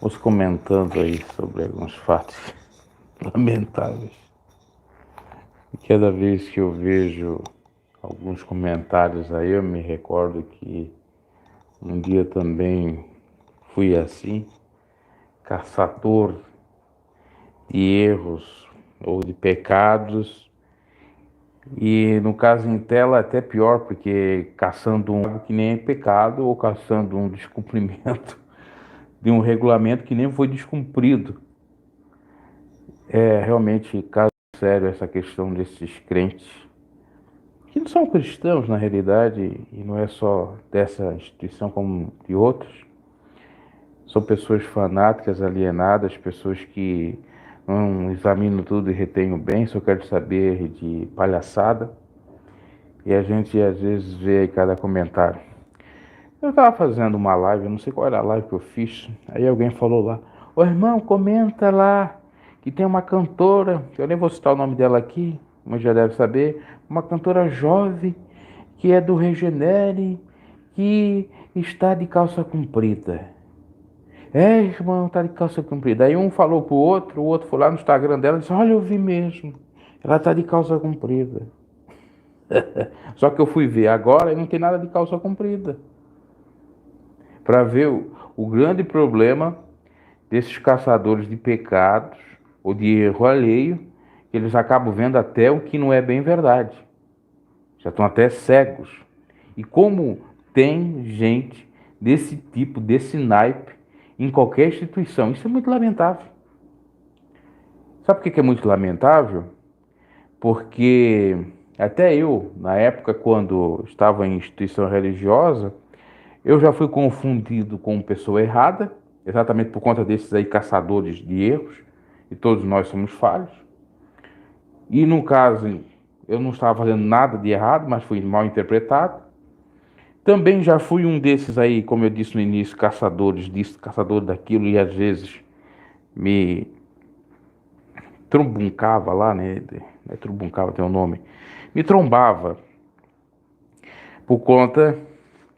Vamos comentando aí sobre alguns fatos lamentáveis. E cada vez que eu vejo alguns comentários aí, eu me recordo que um dia também fui assim, caçador de erros ou de pecados. E no caso em tela é até pior, porque caçando um que nem é pecado ou caçando um descumprimento de um regulamento que nem foi descumprido. É realmente caso sério essa questão desses crentes, que não são cristãos na realidade, e não é só dessa instituição como de outros. São pessoas fanáticas, alienadas, pessoas que não examinam tudo e retêm o bem, só querem saber de palhaçada. E a gente às vezes vê aí cada comentário. Eu estava fazendo uma live, eu não sei qual era a live que eu fiz, aí alguém falou lá: ô irmão, comenta lá que tem uma cantora, que eu nem vou citar o nome dela aqui, mas já deve saber, uma cantora jovem que é do Regenere, que está de calça comprida. É, irmão, tá de calça comprida. Aí um falou pro outro, o outro foi lá no Instagram dela e disse: olha, eu vi mesmo, ela tá de calça comprida. Só que eu fui ver agora e não tem nada de calça comprida. Para ver o grande problema desses caçadores de pecados ou de erro alheio, que eles acabam vendo até o que não é bem verdade. Já estão até cegos. E como tem gente desse tipo, desse naipe, em qualquer instituição. Isso é muito lamentável. Sabe por que é muito lamentável? Porque até eu, na época, quando estava em instituição religiosa, eu já fui confundido com pessoa errada, exatamente por conta desses aí caçadores de erros, e todos nós somos falhos. E no caso, eu não estava fazendo nada de errado, mas fui mal interpretado. Também já fui um desses aí, como eu disse no início, caçadores disso, caçador daquilo, e às vezes me trombuncava lá, né? Trombuncava tem um nome. Me trombava por conta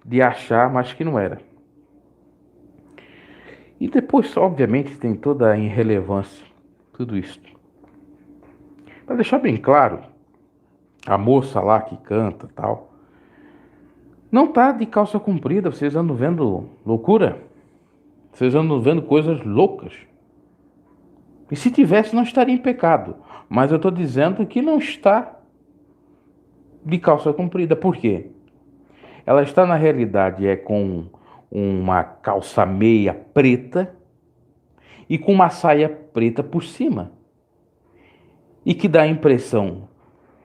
de achar, mas que não era. E depois, obviamente, tem toda a irrelevância, tudo isso. Para deixar bem claro, a moça lá que canta tal, não tá de calça comprida, vocês andam vendo loucura, vocês andam vendo coisas loucas. E se tivesse, não estaria em pecado. Mas eu estou dizendo que não está de calça comprida. Por quê? Ela está na realidade com uma calça meia preta e com uma saia preta por cima. E que dá a impressão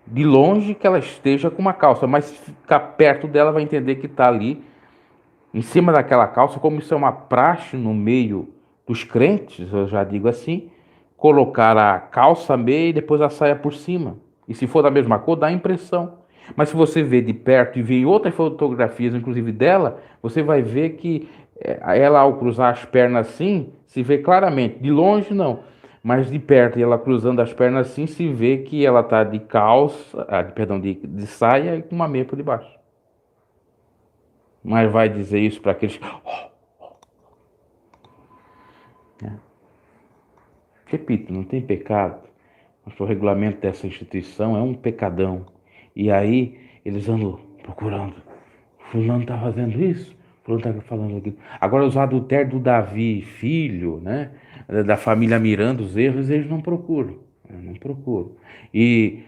de longe que ela esteja com uma calça, mas ficar perto dela vai entender que está ali em cima daquela calça, como isso é uma praxe no meio dos crentes, eu já digo assim, colocar a calça meia e depois a saia por cima. E se for da mesma cor, dá a impressão. Mas se você vê de perto e vê outras fotografias, inclusive dela, você vai ver que ela, ao cruzar as pernas assim, se vê claramente. De longe, não. Mas de perto, e ela cruzando as pernas assim, se vê que ela está de calça, perdão, de saia e com uma meia por debaixo. Mas vai dizer isso para aqueles. Repito, não tem pecado, mas o regulamento dessa instituição é um pecadão. E aí eles andam procurando. Fulano está fazendo isso, fulano está falando aquilo. Agora os adultérios do Davi, filho, né? Da família Miranda, os erros, eles não procuram. Não procuram. E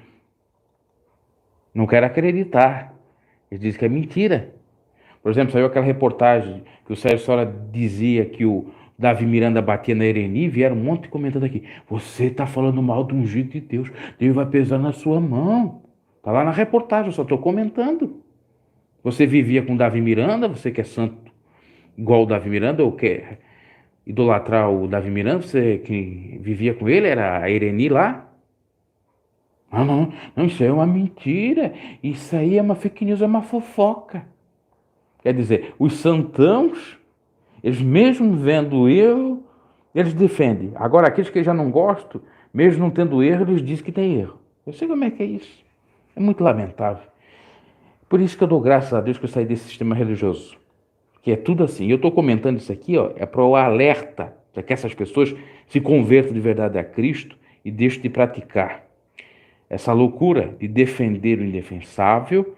não quero acreditar. Eles dizem que é mentira. Por exemplo, saiu aquela reportagem que o Sérgio Sora dizia que o Davi Miranda batia na Ereni, vieram um monte de comentando aqui. Você está falando mal do ungido de Deus. Deus vai pesar na sua mão. Está lá na reportagem, eu só estou comentando. Você vivia com o Davi Miranda, você que é santo igual o Davi Miranda, ou quer idolatrar o Davi Miranda, você que vivia com ele, era a Ereni lá? Ah, não, não, isso aí é uma mentira. Isso aí é uma fake news, é uma fofoca. Quer dizer, os santãos, eles mesmo vendo erro, eles defendem. Agora, aqueles que já não gostam, mesmo não tendo erro, eles dizem que tem erro. Eu sei como é que é isso. É muito lamentável. Por isso que eu dou graças a Deus que eu saí desse sistema religioso. Que é tudo assim. Eu estou comentando isso aqui, ó, é para o alerta para que essas pessoas se convertam de verdade a Cristo e deixem de praticar essa loucura de defender o indefensável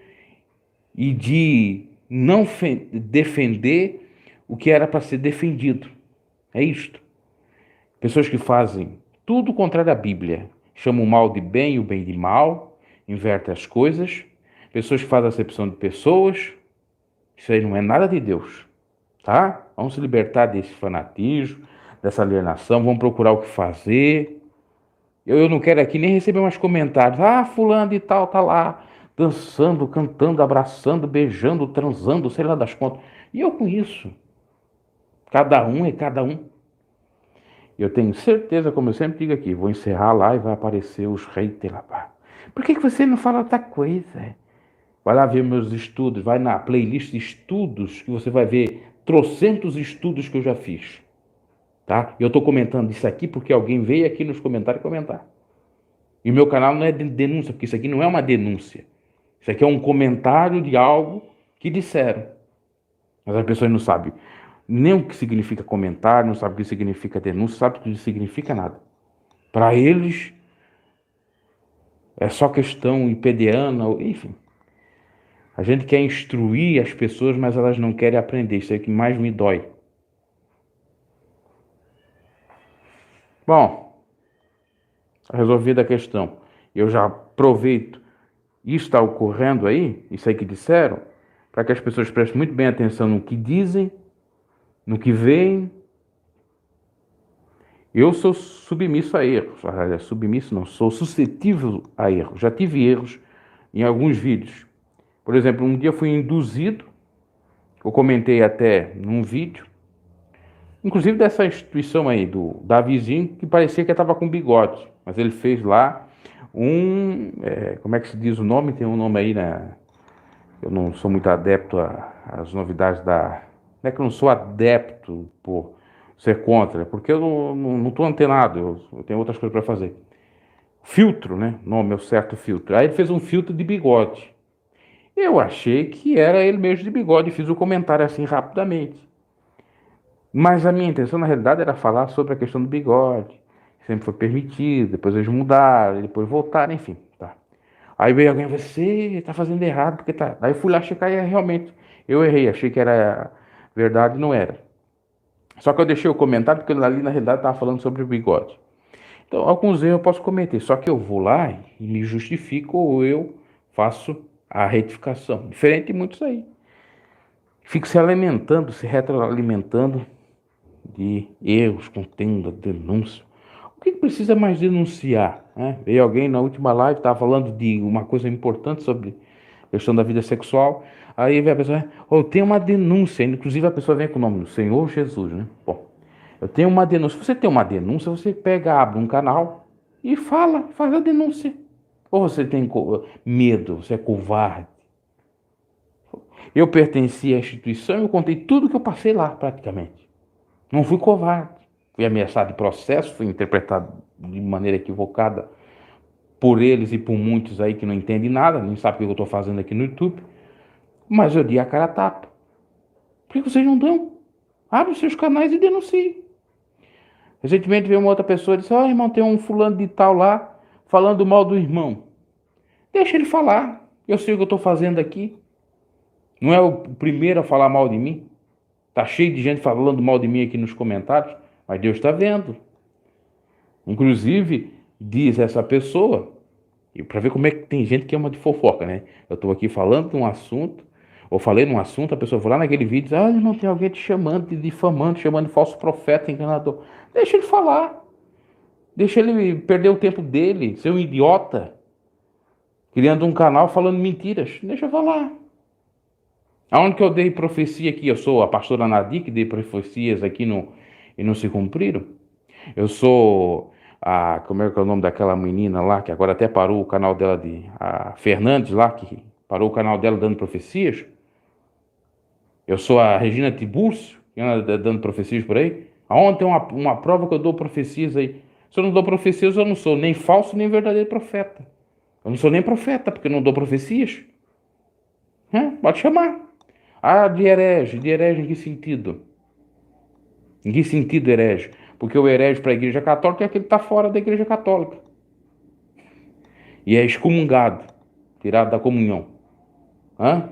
e de não defender o que era para ser defendido. É isto. Pessoas que fazem tudo contrário à Bíblia, chamam o mal de bem e o bem de mal, invertem as coisas. Pessoas que fazem acepção de pessoas, isso aí não é nada de Deus, tá? Vamos se libertar desse fanatismo, dessa alienação, vamos procurar o que fazer. Eu não quero aqui nem receber mais comentários. Ah, fulano e tal tá lá, dançando, cantando, abraçando, beijando, transando, sei lá das contas. E eu com isso. Cada um é cada um. Eu tenho certeza, como eu sempre digo aqui, vou encerrar lá e vai aparecer os haters lá. Por que você não fala outra coisa? Vai lá ver meus estudos, vai na playlist de estudos que você vai ver trocentos estudos que eu já fiz. Tá? Eu estou comentando isso aqui porque alguém veio aqui nos comentários comentar. E o meu canal não é de denúncia, porque isso aqui não é uma denúncia. Isso aqui é um comentário de algo que disseram. Mas as pessoas não sabem nem o que significa comentário, não sabem o que significa denúncia, não sabem o que significa nada. Para eles, é só questão IPDiana, enfim. A gente quer instruir as pessoas, mas elas não querem aprender. Isso é o que mais me dói. Bom, resolvida a questão. Eu já aproveito. Isso está ocorrendo aí, isso aí que disseram, para que as pessoas prestem muito bem atenção no que dizem, no que veem. Eu sou submisso a erros. Submisso não, sou suscetível a erros. Já tive erros em alguns vídeos. Por exemplo, um dia fui induzido, eu comentei até num vídeo, inclusive dessa instituição aí, do Davizinho, que parecia que estava com bigode, mas ele fez lá como é que se diz o nome? Tem um nome aí, né? Eu não sou muito adepto às novidades da... Não é que eu não sou adepto por ser contra, porque eu não estou antenado, eu tenho outras coisas para fazer. Filtro, né? Nome é o certo filtro. Aí ele fez um filtro de bigode. Eu achei que era ele mesmo de bigode, fiz o comentário assim rapidamente. Mas a minha intenção, na realidade, era falar sobre a questão do bigode. Sempre foi permitido, depois eles mudaram, depois voltaram, enfim. Tá. Aí veio alguém, você está fazendo errado, porque tá. Aí eu fui lá checar e realmente eu errei, achei que era verdade, não era. Só que eu deixei o comentário, porque ali na realidade estava falando sobre o bigode. Então, alguns erros eu posso cometer, só que eu vou lá e me justifico ou eu faço a retificação. Diferente de muitos aí. Fico se alimentando, se retroalimentando de erros, contenda, denúncia. O que precisa mais denunciar? Né? Veio alguém na última live, estava falando de uma coisa importante sobre a questão da vida sexual. Aí vem a pessoa, tem uma denúncia, inclusive a pessoa vem com o nome do Senhor Jesus, né? Bom, eu tenho uma denúncia. Se você tem uma denúncia, você pega, abre um canal e faz a denúncia. Ou você tem medo, você é covarde. Eu pertenci à instituição e eu contei tudo que eu passei lá, praticamente. Não fui covarde. Fui ameaçado de processo, fui interpretado de maneira equivocada por eles e por muitos aí que não entendem nada, nem sabem o que eu estou fazendo aqui no YouTube. Mas eu dei a cara a tapa. Por que vocês não dão? Abre os seus canais e denuncie. Recentemente veio uma outra pessoa e disse, irmão, tem um fulano de tal lá falando mal do irmão. Deixa ele falar. Eu sei o que eu estou fazendo aqui. Não é o primeiro a falar mal de mim. Tá cheio de gente falando mal de mim aqui nos comentários, mas Deus está vendo. Inclusive, diz essa pessoa, e para ver como é que tem gente que é uma de fofoca, né? Eu estou aqui falando de um assunto, ou falei num assunto, a pessoa foi lá naquele vídeo e diz, não tem alguém te chamando, te difamando, te chamando de falso profeta, enganador. Deixa ele falar. Deixa ele perder o tempo dele, ser um idiota, criando um canal falando mentiras. Deixa eu falar. Aonde que eu dei profecia aqui? Eu sou a pastora Nadir, que dei profecias aqui e não se cumpriram. Eu sou como é que é o nome daquela menina lá, que agora até parou o canal dela, a Fernandes lá, que parou o canal dela dando profecias. Eu sou a Regina Tiburcio, que anda dando profecias por aí. Aonde tem uma prova que eu dou profecias aí? Se eu não dou profecias, eu não sou nem falso, nem verdadeiro profeta. Eu não sou nem profeta, porque eu não dou profecias. Pode chamar. De herege em que sentido? Em que sentido herege? Porque o herege para a Igreja Católica é aquele que está fora da Igreja Católica. E é excomungado, tirado da comunhão. Hã?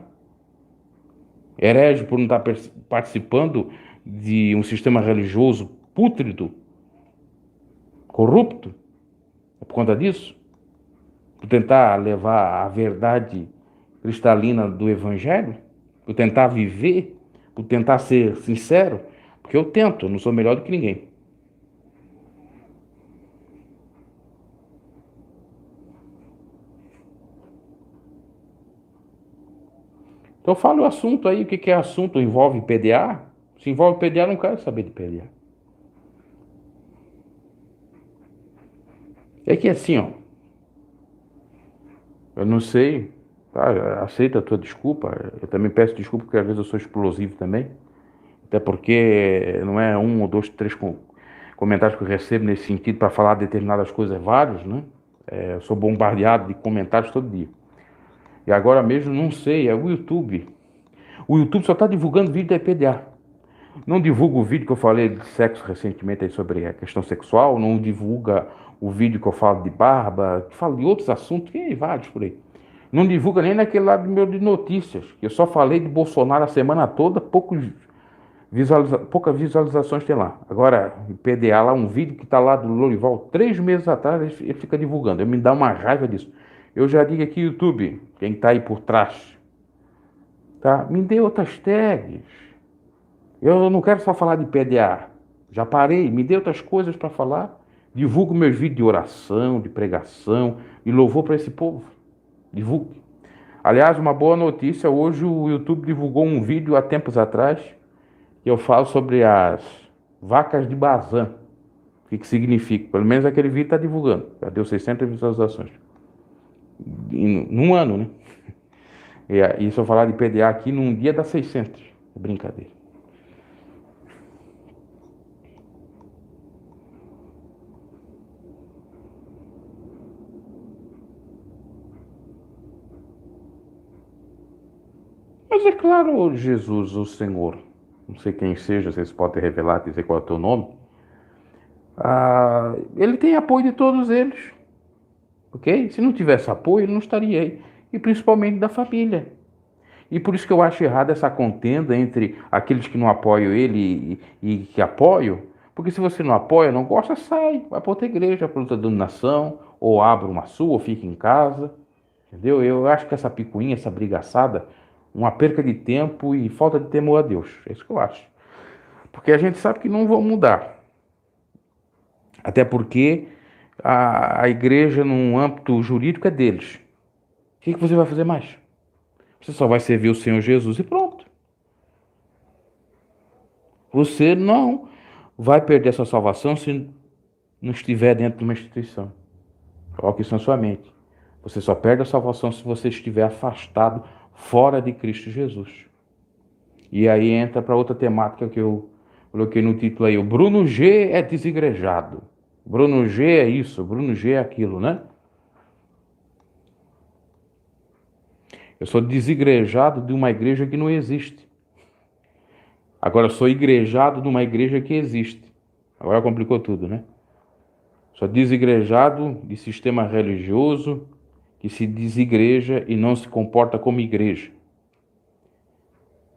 Herege por não estar participando de um sistema religioso pútrido, corrupto. É por conta disso? Por tentar levar a verdade cristalina do Evangelho? Por tentar viver? Por tentar ser sincero? Porque eu tento, eu não sou melhor do que ninguém. Então fala o assunto aí, o que é assunto? Envolve PDA? Se envolve PDA, não quero saber de PDA. É que assim, ó, eu não sei, tá? Aceita a tua desculpa, eu também peço desculpa porque às vezes eu sou explosivo também, até porque não é um ou dois, três comentários que eu recebo nesse sentido para falar de determinadas coisas, vários, né? Eu sou bombardeado de comentários todo dia. E agora mesmo não sei, é o YouTube. O YouTube só está divulgando vídeo da EPDA. Não divulga o vídeo que eu falei de sexo recentemente aí sobre a questão sexual, não divulga o vídeo que eu falo de barba, que falo de outros assuntos, tem vários por aí. Não divulga nem naquele lado meu de notícias, que eu só falei de Bolsonaro a semana toda, poucas visualizações tem lá. Agora, PDA lá, um vídeo que está lá do Lorival 3 meses atrás, ele fica divulgando. Eu me dá uma raiva disso. Eu já digo aqui, YouTube, quem está aí por trás, tá? Me dê outras tags. Eu não quero só falar de PDA. Já parei, me dê outras coisas para falar. Divulgo meus vídeos de oração, de pregação e louvor para esse povo. Divulgue. Aliás, uma boa notícia, hoje o YouTube divulgou um vídeo há tempos atrás que eu falo sobre as vacas de Bazã. O que significa? Pelo menos aquele vídeo está divulgando. Já deu 600 visualizações. Num ano, né? E se eu falar de PDA aqui, num dia dá 600. É brincadeira. Mas é claro, Jesus, o Senhor, não sei quem seja, vocês podem revelar, dizer qual é o teu nome, ele tem apoio de todos eles, ok? Se não tivesse apoio, ele não estaria aí, e principalmente da família. E por isso que eu acho errado essa contenda entre aqueles que não apoiam ele e que apoiam, porque se você não apoia, não gosta, sai, vai para outra igreja, para outra denominação, ou abre uma sua, ou fica em casa, entendeu? Eu acho que essa picuinha, essa brigaçada, uma perca de tempo e falta de temor a Deus. É isso que eu acho. Porque a gente sabe que não vão mudar. Até porque a igreja, num âmbito jurídico, é deles. O que você vai fazer mais? Você só vai servir o Senhor Jesus e pronto. Você não vai perder a sua salvação se não estiver dentro de uma instituição. Coloque isso na sua mente. Você só perde a salvação se você estiver afastado fora de Cristo Jesus. E aí entra para outra temática que eu coloquei no título aí. O Bruno G é desigrejado. Bruno G é isso, Bruno G é aquilo, né? Eu sou desigrejado de uma igreja que não existe. Agora eu sou igrejado de uma igreja que existe. Agora complicou tudo, né? Sou desigrejado de sistema religioso que se desigreja e não se comporta como igreja.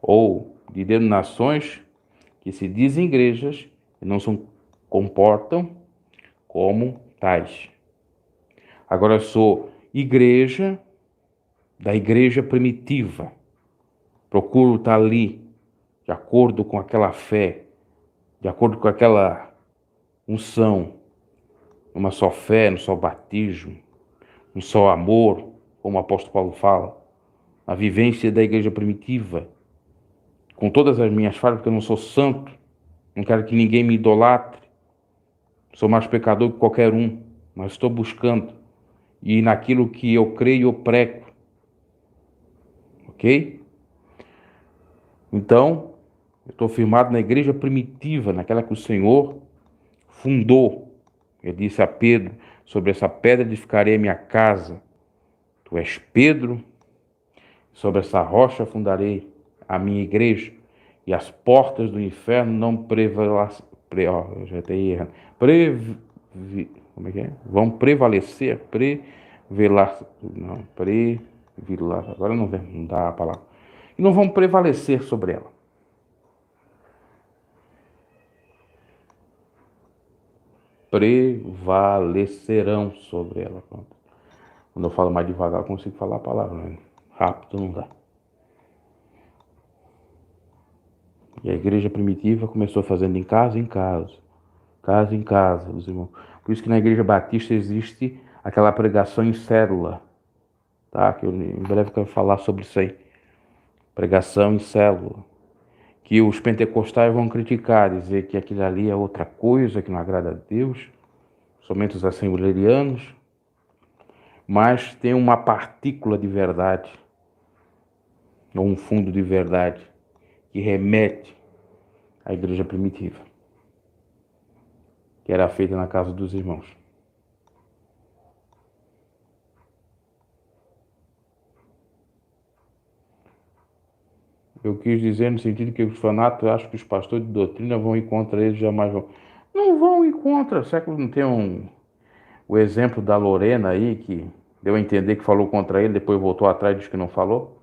Ou de denominações que se dizem igrejas e não se comportam como tais. Agora eu sou igreja da igreja primitiva. Procuro estar ali de acordo com aquela fé, de acordo com aquela unção, uma só fé, no só batismo, um só amor, como o apóstolo Paulo fala, a vivência da igreja primitiva, com todas as minhas falhas, porque eu não sou santo, não quero que ninguém me idolatre, sou mais pecador que qualquer um, mas estou buscando, e naquilo que eu creio, eu prego, ok? Então, eu estou firmado na igreja primitiva, naquela que o Senhor fundou. Ele disse a Pedro, sobre essa pedra edificarei a minha casa. Tu és Pedro, sobre essa rocha fundarei a minha igreja, e as portas do inferno não Eu já estou errando. Como é que é? Vão prevalecer, prevelar, não, previlar, agora não dá a palavra. E não vão prevalecer sobre ela. Prevalecerão sobre ela. Pronto. Quando eu falo mais devagar, eu consigo falar a palavra, né? Rápido não dá. E a igreja primitiva começou fazendo em casa em casa, os irmãos. Por isso que na igreja batista existe aquela pregação em célula, tá? Que eu em breve quero falar sobre isso aí. Pregação em célula. Que os pentecostais vão criticar, dizer que aquilo ali é outra coisa, que não agrada a Deus, somente os assembleianos, mas tem uma partícula de verdade, ou um fundo de verdade, que remete à igreja primitiva, que era feita na casa dos irmãos. Eu quis dizer no sentido que os fanáticos acham que os pastores de doutrina vão ir contra eles, jamais vão. Não vão ir contra. Será que não tem o exemplo da Lorena aí, que deu a entender que falou contra ele, depois voltou atrás e disse que não falou?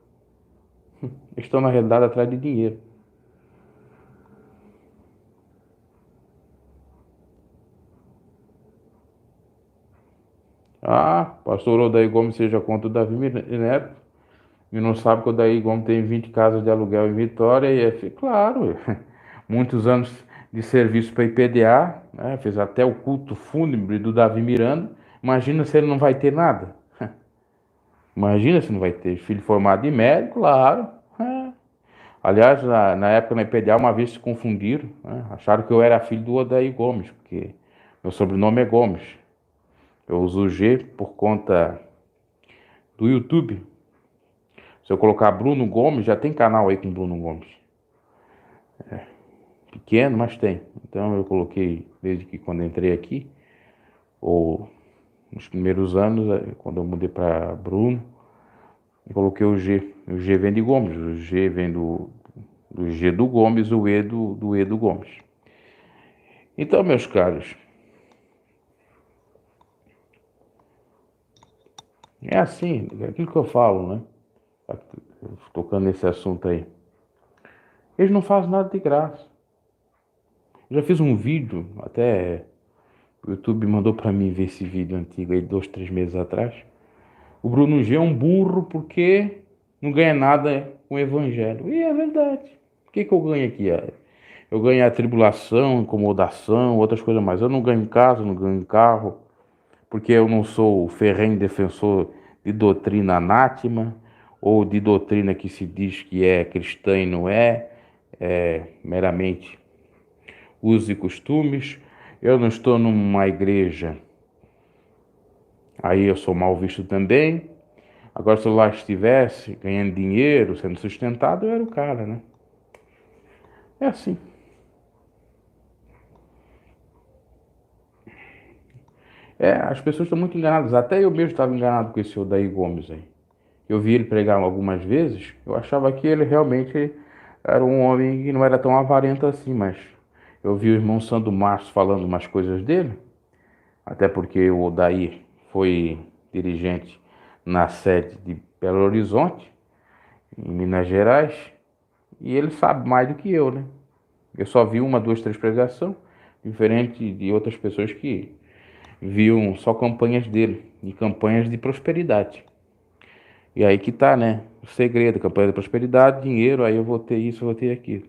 Eles estão, na realidade, atrás de dinheiro. Ah, pastor Odair Gomes seja contra o Davi Neto e não sabe que o Odair Gomes tem 20 casas de aluguel em Vitória e claro, muitos anos de serviço para a IPDA, né? Fez até o culto fúnebre do Davi Miranda. Imagina se ele não vai ter nada. Imagina se não vai ter filho formado em médico, claro. Aliás, na época na IPDA, uma vez se confundiram, né? Acharam que eu era filho do Odair Gomes, porque meu sobrenome é Gomes. Eu uso o G por conta do YouTube. Se eu colocar Bruno Gomes, já tem canal aí com Bruno Gomes. Pequeno, mas tem. Então eu coloquei, desde que quando entrei aqui, ou nos primeiros anos, quando eu mudei para Bruno, eu coloquei o G. O G vem de Gomes, o G vem do G do Gomes, o E do E do Gomes. Então, meus caros, é assim, é aquilo que eu falo, né? Tocando nesse assunto aí. Eles não fazem nada de graça. Eu já fiz um vídeo, até o YouTube mandou para mim ver esse vídeo antigo aí, 2, 3 meses atrás. O Bruno G é um burro porque não ganha nada com o evangelho. E é verdade. O que eu ganho aqui? Eu ganho a tribulação, incomodação, outras coisas mais. Eu não ganho em casa, não ganho em carro, porque eu não sou o ferrenho defensor de doutrina anátema, ou de doutrina que se diz que é cristã e não é meramente usos e costumes. Eu não estou numa igreja, aí eu sou mal visto também. Agora, se eu lá estivesse ganhando dinheiro, sendo sustentado, eu era o cara, né? É assim. As pessoas estão muito enganadas. Até eu mesmo estava enganado com esse Odair Gomes aí. Eu vi ele pregar algumas vezes, eu achava que ele realmente era um homem que não era tão avarento assim, mas eu vi o irmão Sandro Márcio falando umas coisas dele, até porque o Odair foi dirigente na sede de Belo Horizonte, em Minas Gerais, e ele sabe mais do que eu, né? Eu só vi 1, 2, 3 pregação, diferente de outras pessoas que viam só campanhas dele, e campanhas de prosperidade. E aí que tá, né? O segredo, campanha de prosperidade, dinheiro, aí eu vou ter isso, eu vou ter aquilo.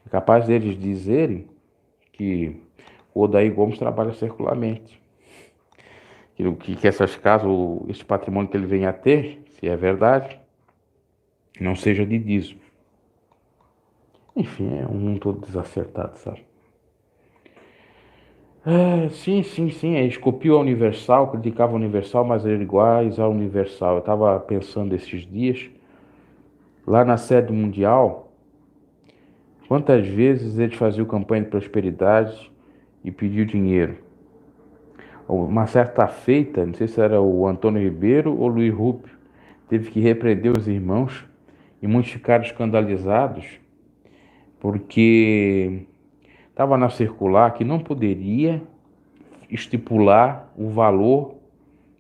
É capaz deles dizerem que o Odair Gomes trabalha circularmente. Que essas casas, esse patrimônio que ele vem a ter, se é verdade, não seja de dízimo. Enfim, é um mundo todo desacertado, sabe? Sim. Eles copiam a Universal, criticavam a Universal, mas eram iguais à Universal. Eu estava pensando esses dias, lá na sede mundial, quantas vezes eles faziam campanha de prosperidade e pediam dinheiro. Uma certa feita, não sei se era o Antônio Ribeiro ou o Luiz Rubio, teve que repreender os irmãos e muitos ficaram escandalizados porque Estava na circular que não poderia estipular o valor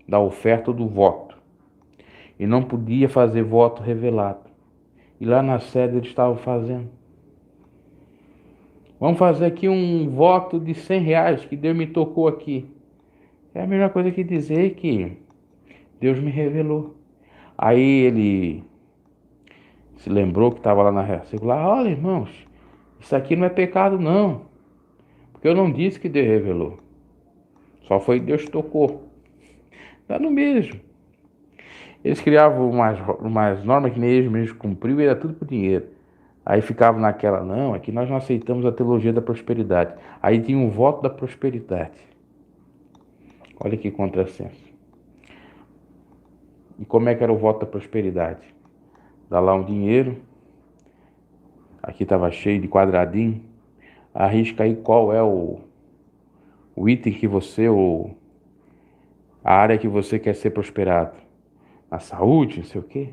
da oferta do voto. E não podia fazer voto revelado. E lá na sede eles estavam fazendo. Vamos fazer aqui um voto de R$ 100 que Deus me tocou aqui. É a mesma coisa que dizer que Deus me revelou. Aí ele se lembrou que estava lá na circular. Olha, irmãos, isso aqui não é pecado não. Porque eu não disse que Deus revelou. Só foi Deus que tocou. Está no mesmo. Eles criavam umas normas que nem eles mesmos cumpriam e era tudo por dinheiro. Aí ficava naquela, não, aqui nós não aceitamos a teologia da prosperidade. Aí tinha um voto da prosperidade. Olha que contrassenso. E como é que era o voto da prosperidade? Dá lá um dinheiro, aqui estava cheio de quadradinho, arrisca aí qual é o item que você, ou a área que você quer ser prosperado. Na saúde, não sei o quê.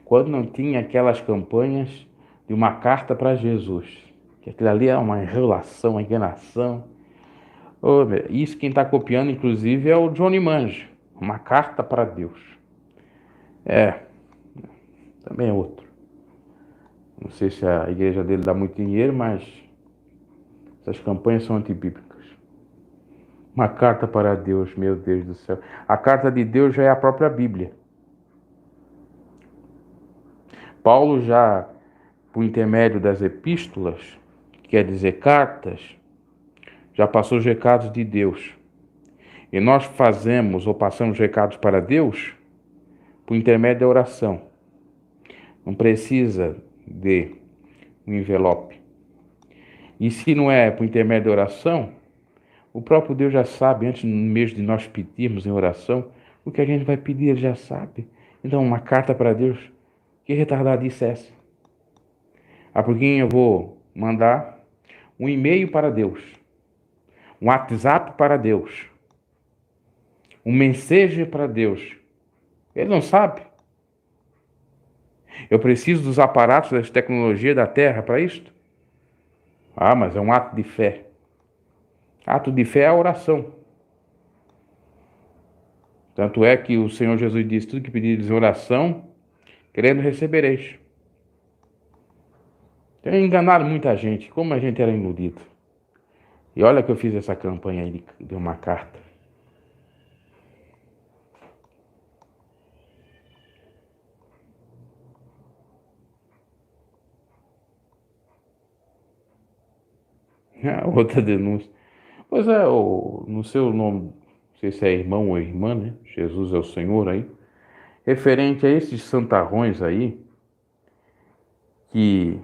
Quando não tinha aquelas campanhas de uma carta para Jesus, que aquilo ali é uma enrolação, uma enganação. Oh, isso quem está copiando, inclusive, é o Johnny Mange, uma carta para Deus. É, também é outro. Não sei se a igreja dele dá muito dinheiro, mas essas campanhas são antibíblicas. Uma carta para Deus, meu Deus do céu. A carta de Deus já é a própria Bíblia. Paulo já, por intermédio das epístolas, quer dizer cartas, já passou os recados de Deus. E nós fazemos ou passamos recados para Deus por intermédio da oração. Não precisa de um envelope. E se não é por intermédio da oração, o próprio Deus já sabe, antes mesmo de nós pedirmos em oração, o que a gente vai pedir, ele já sabe. Então, uma carta para Deus, que retardadice é essa? Ah, por quem eu vou mandar um e-mail para Deus, um WhatsApp para Deus, um mensageiro para Deus. Ele não sabe. Eu preciso dos aparatos, das tecnologias da Terra para isto? Ah, mas é um ato de fé. Ato de fé é a oração. Tanto é que o Senhor Jesus disse, tudo que pedires em oração, querendo recebereis. Tem enganado muita gente, como a gente era iludido. E olha que eu fiz essa campanha aí de uma carta. Outra denúncia. Pois é, no seu nome, não sei se é irmão ou irmã, né? Jesus é o Senhor aí. Referente a esses santarrões aí, que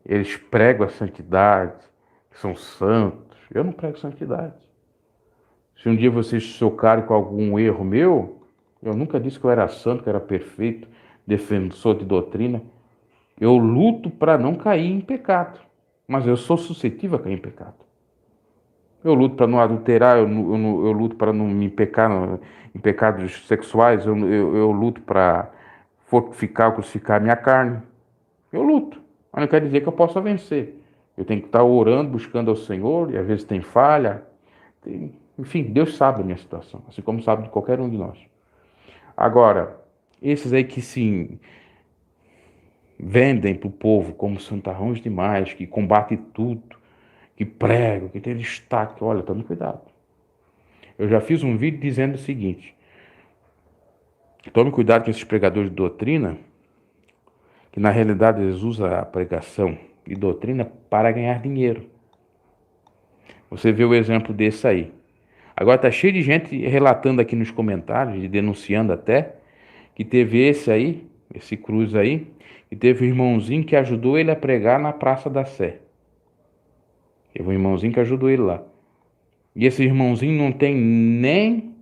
eles pregam a santidade, que são santos. Eu não prego santidade. Se um dia vocês chocarem com algum erro meu, eu nunca disse que eu era santo, que eu era perfeito, defensor de doutrina. Eu luto para não cair em pecado, mas eu sou suscetível a cair em pecado. Eu luto para não adulterar, eu luto para não me pecar em pecados sexuais, eu luto para fortificar ou crucificar a minha carne. Eu luto, mas não quer dizer que eu possa vencer. Eu tenho que estar orando, buscando ao Senhor, e às vezes tem falha. Enfim, Deus sabe a minha situação, assim como sabe de qualquer um de nós. Agora, esses aí que se vendem para o povo como santarrões demais, que combatem tudo, que pregam, que tem destaque, olha, tome cuidado. Eu já fiz um vídeo dizendo o seguinte: tome cuidado com esses pregadores de doutrina, que na realidade eles usam a pregação de doutrina para ganhar dinheiro. Você vê o exemplo desse aí. Agora tá cheio de gente relatando aqui nos comentários, e denunciando até, que teve esse aí, esse Cruz aí, e teve um irmãozinho que ajudou ele a pregar na Praça da Sé. Teve um irmãozinho que ajudou ele lá. E esse irmãozinho não tem nem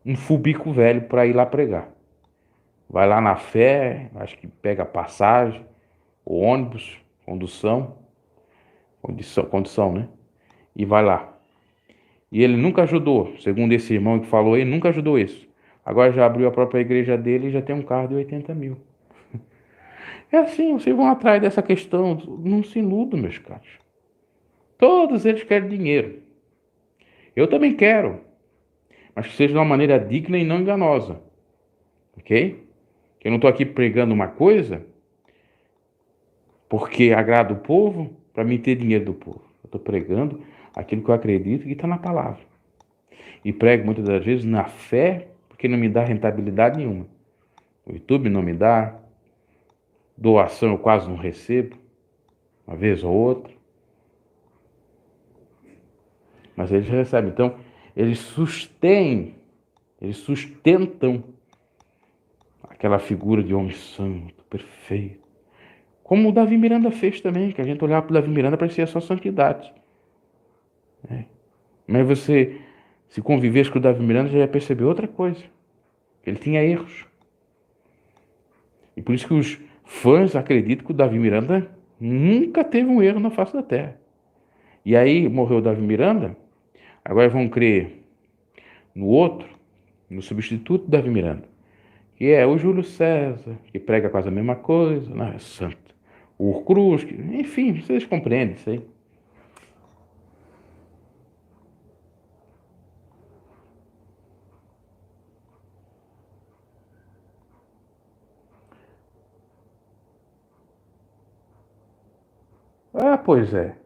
um fubico velho para ir lá pregar. Vai lá na fé, acho que pega passagem, o ônibus, condução, né? E vai lá. E ele nunca ajudou, segundo esse irmão que falou, ele nunca ajudou isso. Agora já abriu a própria igreja dele e já tem um carro de 80 mil. É assim, vocês vão atrás dessa questão. Não se iludam, meus caros. Todos eles querem dinheiro. Eu também quero, mas que seja de uma maneira digna e não enganosa. Ok? Eu não estou aqui pregando uma coisa porque agrada o povo para me ter dinheiro do povo. Eu estou pregando aquilo que eu acredito que está na palavra. E prego muitas das vezes na fé, porque não me dá rentabilidade nenhuma. O YouTube não me dá, doação eu quase não recebo, uma vez ou outra. Mas eles recebem. Então, eles sustentam aquela figura de homem santo, perfeito. Como o Davi Miranda fez também, que a gente olhava para o Davi Miranda parecia só santidade. Mas você, se convivesse com o Davi Miranda, já ia perceber outra coisa. Ele tinha erros. E por isso que os fãs acreditam que o Davi Miranda nunca teve um erro na face da terra. E aí morreu o Davi Miranda, agora vão crer no outro, no substituto do Davi Miranda, que é o Júlio César, que prega quase a mesma coisa, não é santo. O Cruz, enfim, vocês compreendem isso aí. Ah, pois é.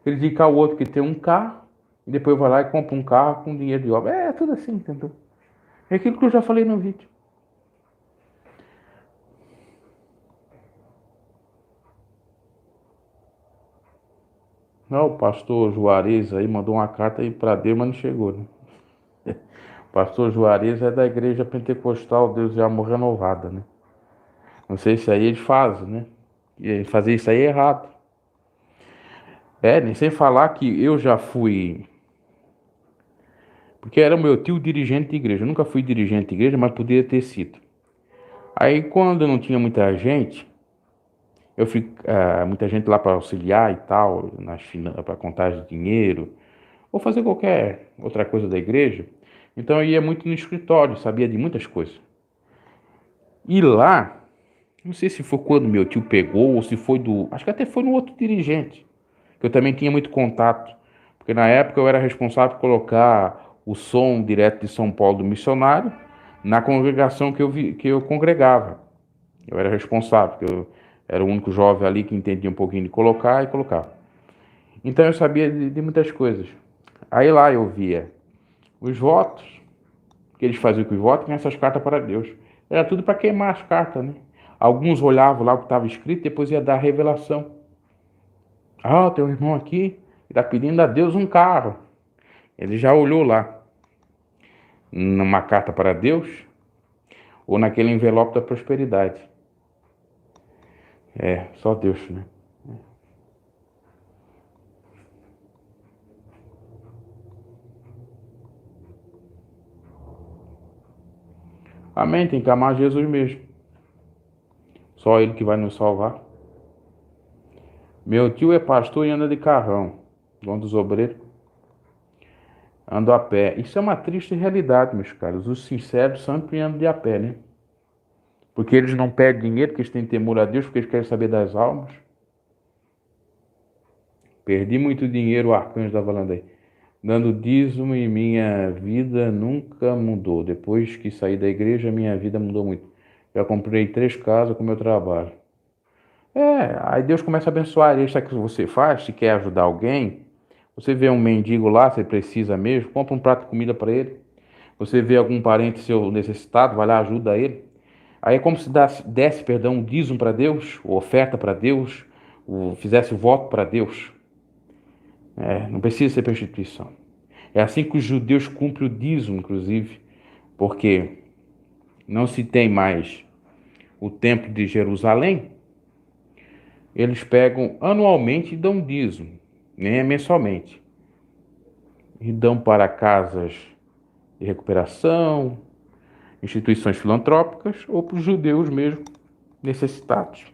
Criticar o outro que tem um carro, e depois vai lá e compra um carro com dinheiro de obra. É tudo assim, entendeu? É aquilo que eu já falei no vídeo. Não, o pastor Juarez aí mandou uma carta aí para Deus, mas não chegou, né? O pastor Juarez é da igreja pentecostal Deus de Amor Renovada, né? Não sei se aí eles fazem, né? E fazer isso aí é errado. É, nem sem falar que eu já fui. Porque era o meu tio dirigente de igreja. Eu nunca fui dirigente de igreja, mas poderia ter sido. Aí quando não tinha muita gente, eu fui muita gente lá para auxiliar e tal, para contagem de dinheiro, ou fazer qualquer outra coisa da igreja. Então eu ia muito no escritório, sabia de muitas coisas. E lá, não sei se foi quando meu tio pegou, ou se foi do. Acho que até foi no outro dirigente, que eu também tinha muito contato. Porque na época eu era responsável por colocar o som direto de São Paulo do missionário na congregação que eu congregava. Eu era responsável, porque eu era o único jovem ali que entendia um pouquinho de colocar e colocava. Então eu sabia de muitas coisas. Aí lá eu via os votos, que eles faziam com os votos, e essas cartas para Deus. Era tudo para queimar as cartas, né? Alguns olhavam lá o que estava escrito e depois ia dar a revelação. Ah, teu irmão aqui está pedindo a Deus um carro. Ele já olhou lá, numa carta para Deus, ou naquele envelope da prosperidade. É, só Deus, né? Amém, tem que amar Jesus mesmo. Só Ele que vai nos salvar. Meu tio é pastor e anda de carrão, igual dos obreiros. Ando a pé. Isso é uma triste realidade, meus caros. Os sinceros sempre andam de a pé, né? Porque eles não pedem dinheiro, porque eles têm temor a Deus, porque eles querem saber das almas. Perdi muito dinheiro, o arcanjo estava falando aí. Dando dízimo e minha vida nunca mudou. Depois que saí da igreja, minha vida mudou muito. Já comprei 3 casas com o meu trabalho. É, aí Deus começa a abençoar. Isso é que você faz, se quer ajudar alguém. Você vê um mendigo lá, você precisa mesmo, compra um prato de comida para ele. Você vê algum parente seu necessitado, vai lá, ajuda ele. Aí é como se desse, perdão, um dízimo para Deus, ou oferta para Deus, ou fizesse o voto para Deus. É, não precisa ser prostituição. É assim que os judeus cumprem o dízimo, inclusive, porque não se tem mais o templo de Jerusalém, eles pegam anualmente e dão dízimo, nem é mensalmente. E dão para casas de recuperação, instituições filantrópicas ou para os judeus mesmo necessitados.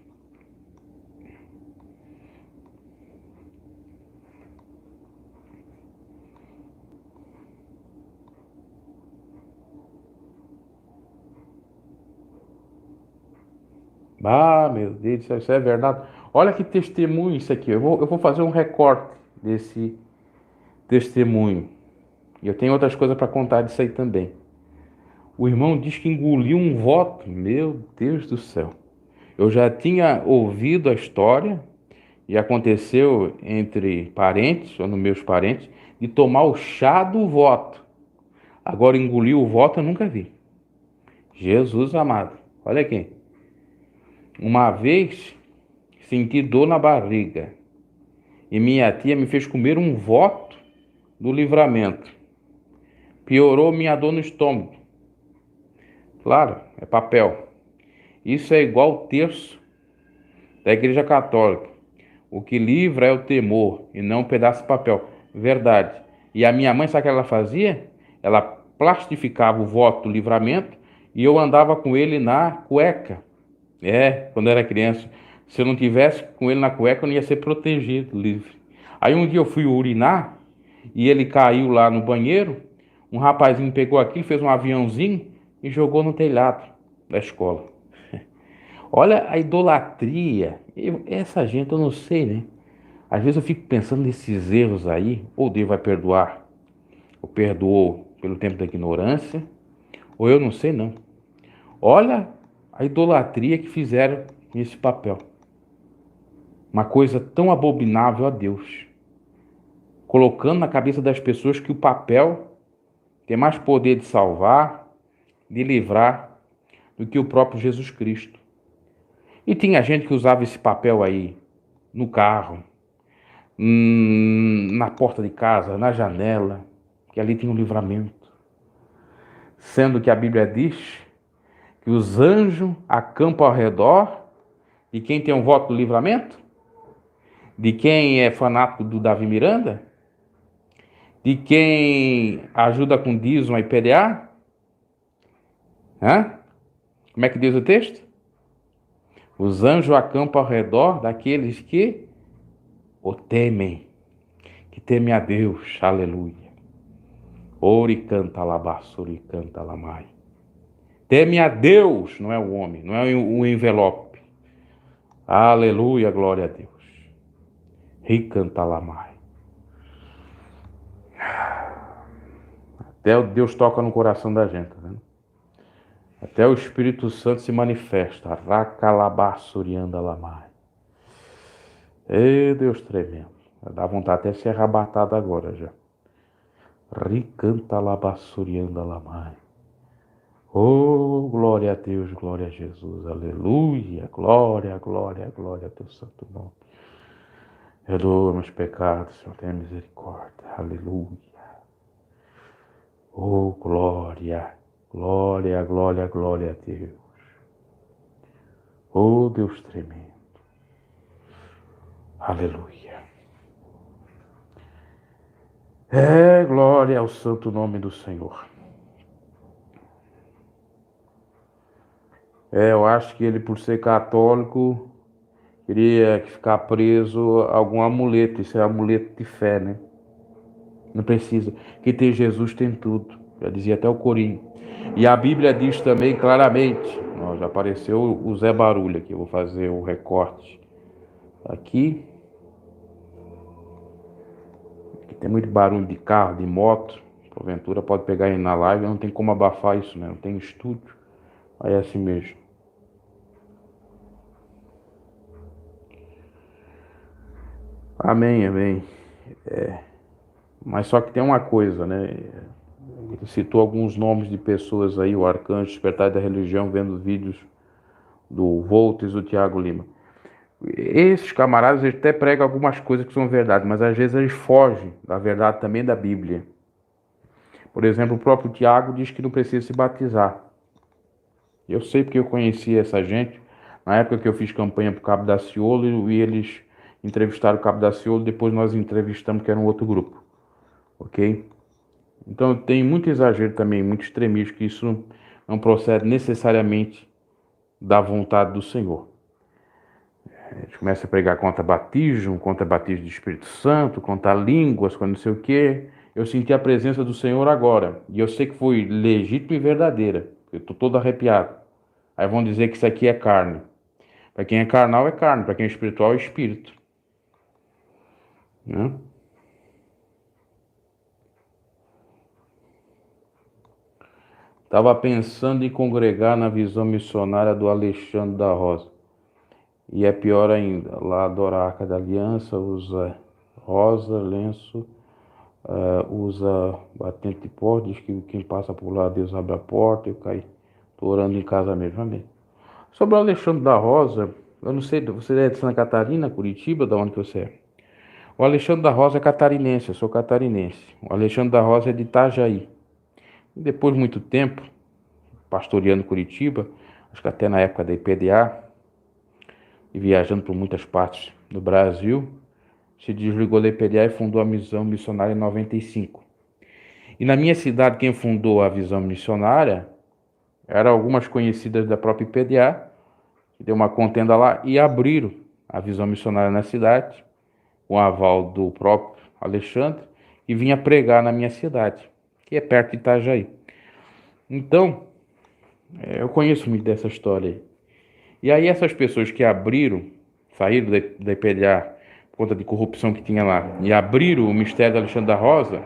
Ah, meu Deus, isso é verdade. Olha que testemunho isso aqui. Eu vou fazer um recorte desse testemunho. E eu tenho outras coisas para contar disso aí também. O irmão diz que engoliu um voto. Meu Deus do céu. Eu já tinha ouvido a história, e aconteceu entre parentes, ou nos meus parentes, de tomar o chá do voto. Agora engoliu o voto eu nunca vi. Jesus amado. Olha aqui. Uma vez senti dor na barriga e minha tia me fez comer um voto do livramento. Piorou minha dor no estômago. Claro, é papel. Isso é igual o terço da Igreja Católica. O que livra é o temor e não um pedaço de papel. Verdade. E a minha mãe, sabe o que ela fazia? Ela plastificava o voto do livramento e eu andava com ele na cueca. Quando eu era criança. Se eu não tivesse com ele na cueca, eu não ia ser protegido, livre. Aí um dia eu fui urinar e ele caiu lá no banheiro. Um rapazinho pegou aquilo, fez um aviãozinho e jogou no telhado da escola. Olha a idolatria. Essa gente eu não sei, né? Às vezes eu fico pensando nesses erros aí, ou Deus vai perdoar, ou perdoou pelo tempo da ignorância, ou eu não sei não. Olha a idolatria que fizeram nesse papel. Uma coisa tão abominável a Deus. Colocando na cabeça das pessoas que o papel tem mais poder de salvar, de livrar, do que o próprio Jesus Cristo. E tinha gente que usava esse papel aí no carro, na porta de casa, na janela, que ali tinha um livramento. Sendo que a Bíblia diz que os anjos acampam ao redor de quem tem um voto do livramento, de quem é fanático do Davi Miranda, de quem ajuda com dízimo e PDA. Hã? Como é que diz o texto? Os anjos acampam ao redor daqueles que o temem, que temem a Deus. Aleluia. Ori canta labassuri canta lamai. Teme a Deus, não é o homem, não é o envelope. Aleluia, glória a Deus. Ricanta lamai. Até Deus toca no coração da gente, tá vendo? Até o Espírito Santo se manifesta. Racalabassurianda lamai. Ei, Deus tremendo. Dá vontade até de ser arrebatado agora já. Ricanta labassurianda lamai. Oh, glória a Deus, glória a Jesus, aleluia, glória, glória, glória a teu santo nome. Perdoa meus pecados, Senhor, tenha misericórdia, aleluia. Oh, glória, glória, glória, glória a Deus. Oh, Deus tremendo, aleluia. Glória ao santo nome do Senhor. Eu acho que ele, por ser católico, queria ficar preso a algum amuleto. Isso é amuleto de fé, né? Não precisa. Quem tem Jesus tem tudo. Já dizia até o Corinho. E a Bíblia diz também claramente. Ó, já apareceu o Zé Barulho aqui. Eu vou fazer o recorte aqui. Aqui tem muito barulho de carro, de moto. Porventura pode pegar aí na live. Não tem como abafar isso, né? Não tem estúdio. Aí é assim mesmo. Amém, amém. Mas só que tem uma coisa, né? Ele citou alguns nomes de pessoas aí, o Arcanjo Despertar da Religião, vendo vídeos do Voltes, do Tiago Lima. Esses camaradas eles até pregam algumas coisas que são verdade, mas às vezes eles fogem da verdade também da Bíblia. Por exemplo, o próprio Tiago diz que não precisa se batizar. Eu sei porque eu conheci essa gente na época que eu fiz campanha para o Cabo Daciolo e eles entrevistaram o Cabo Daciolo, depois nós entrevistamos que era um outro grupo, ok? Então tem muito exagero também, muito extremismo, que isso não procede necessariamente da vontade do Senhor. A gente começa a pregar contra batismo de Espírito Santo, contra línguas, contra não sei o quê. Eu senti a presença do Senhor agora, e eu sei que foi legítima e verdadeira. Eu estou todo arrepiado. Aí vão dizer que isso aqui é carne. Para quem é carnal é carne, para quem é espiritual é espírito. Né? Estava pensando em congregar na visão missionária do Alexandre da Rosa. E é pior ainda, lá adora a Arca da Aliança, usa rosa, lenço, usa batente de porta, diz que quem passa por lá, Deus abre a porta, eu caí. Estou orando em casa mesmo, amém. Sobre o Alexandre da Rosa, eu não sei, você é de Santa Catarina, Curitiba, da onde que você é? O Alexandre da Rosa é catarinense, eu sou catarinense. O Alexandre da Rosa é de Itajaí. E depois de muito tempo, pastoreando Curitiba, acho que até na época da IPDA, e viajando por muitas partes do Brasil, se desligou da IPDA e fundou a Missão Missionária em 95. E na minha cidade, quem fundou a Visão Missionária eram algumas conhecidas da própria IPDA, que deu uma contenda lá e abriram a Visão Missionária na cidade, com o aval do próprio Alexandre, e vinha pregar na minha cidade, que é perto de Itajaí. Então, eu conheço muito dessa história aí. E aí essas pessoas que abriram, saíram da IPDA por conta de corrupção que tinha lá, e abriram o mistério do Alexandre da Rosa,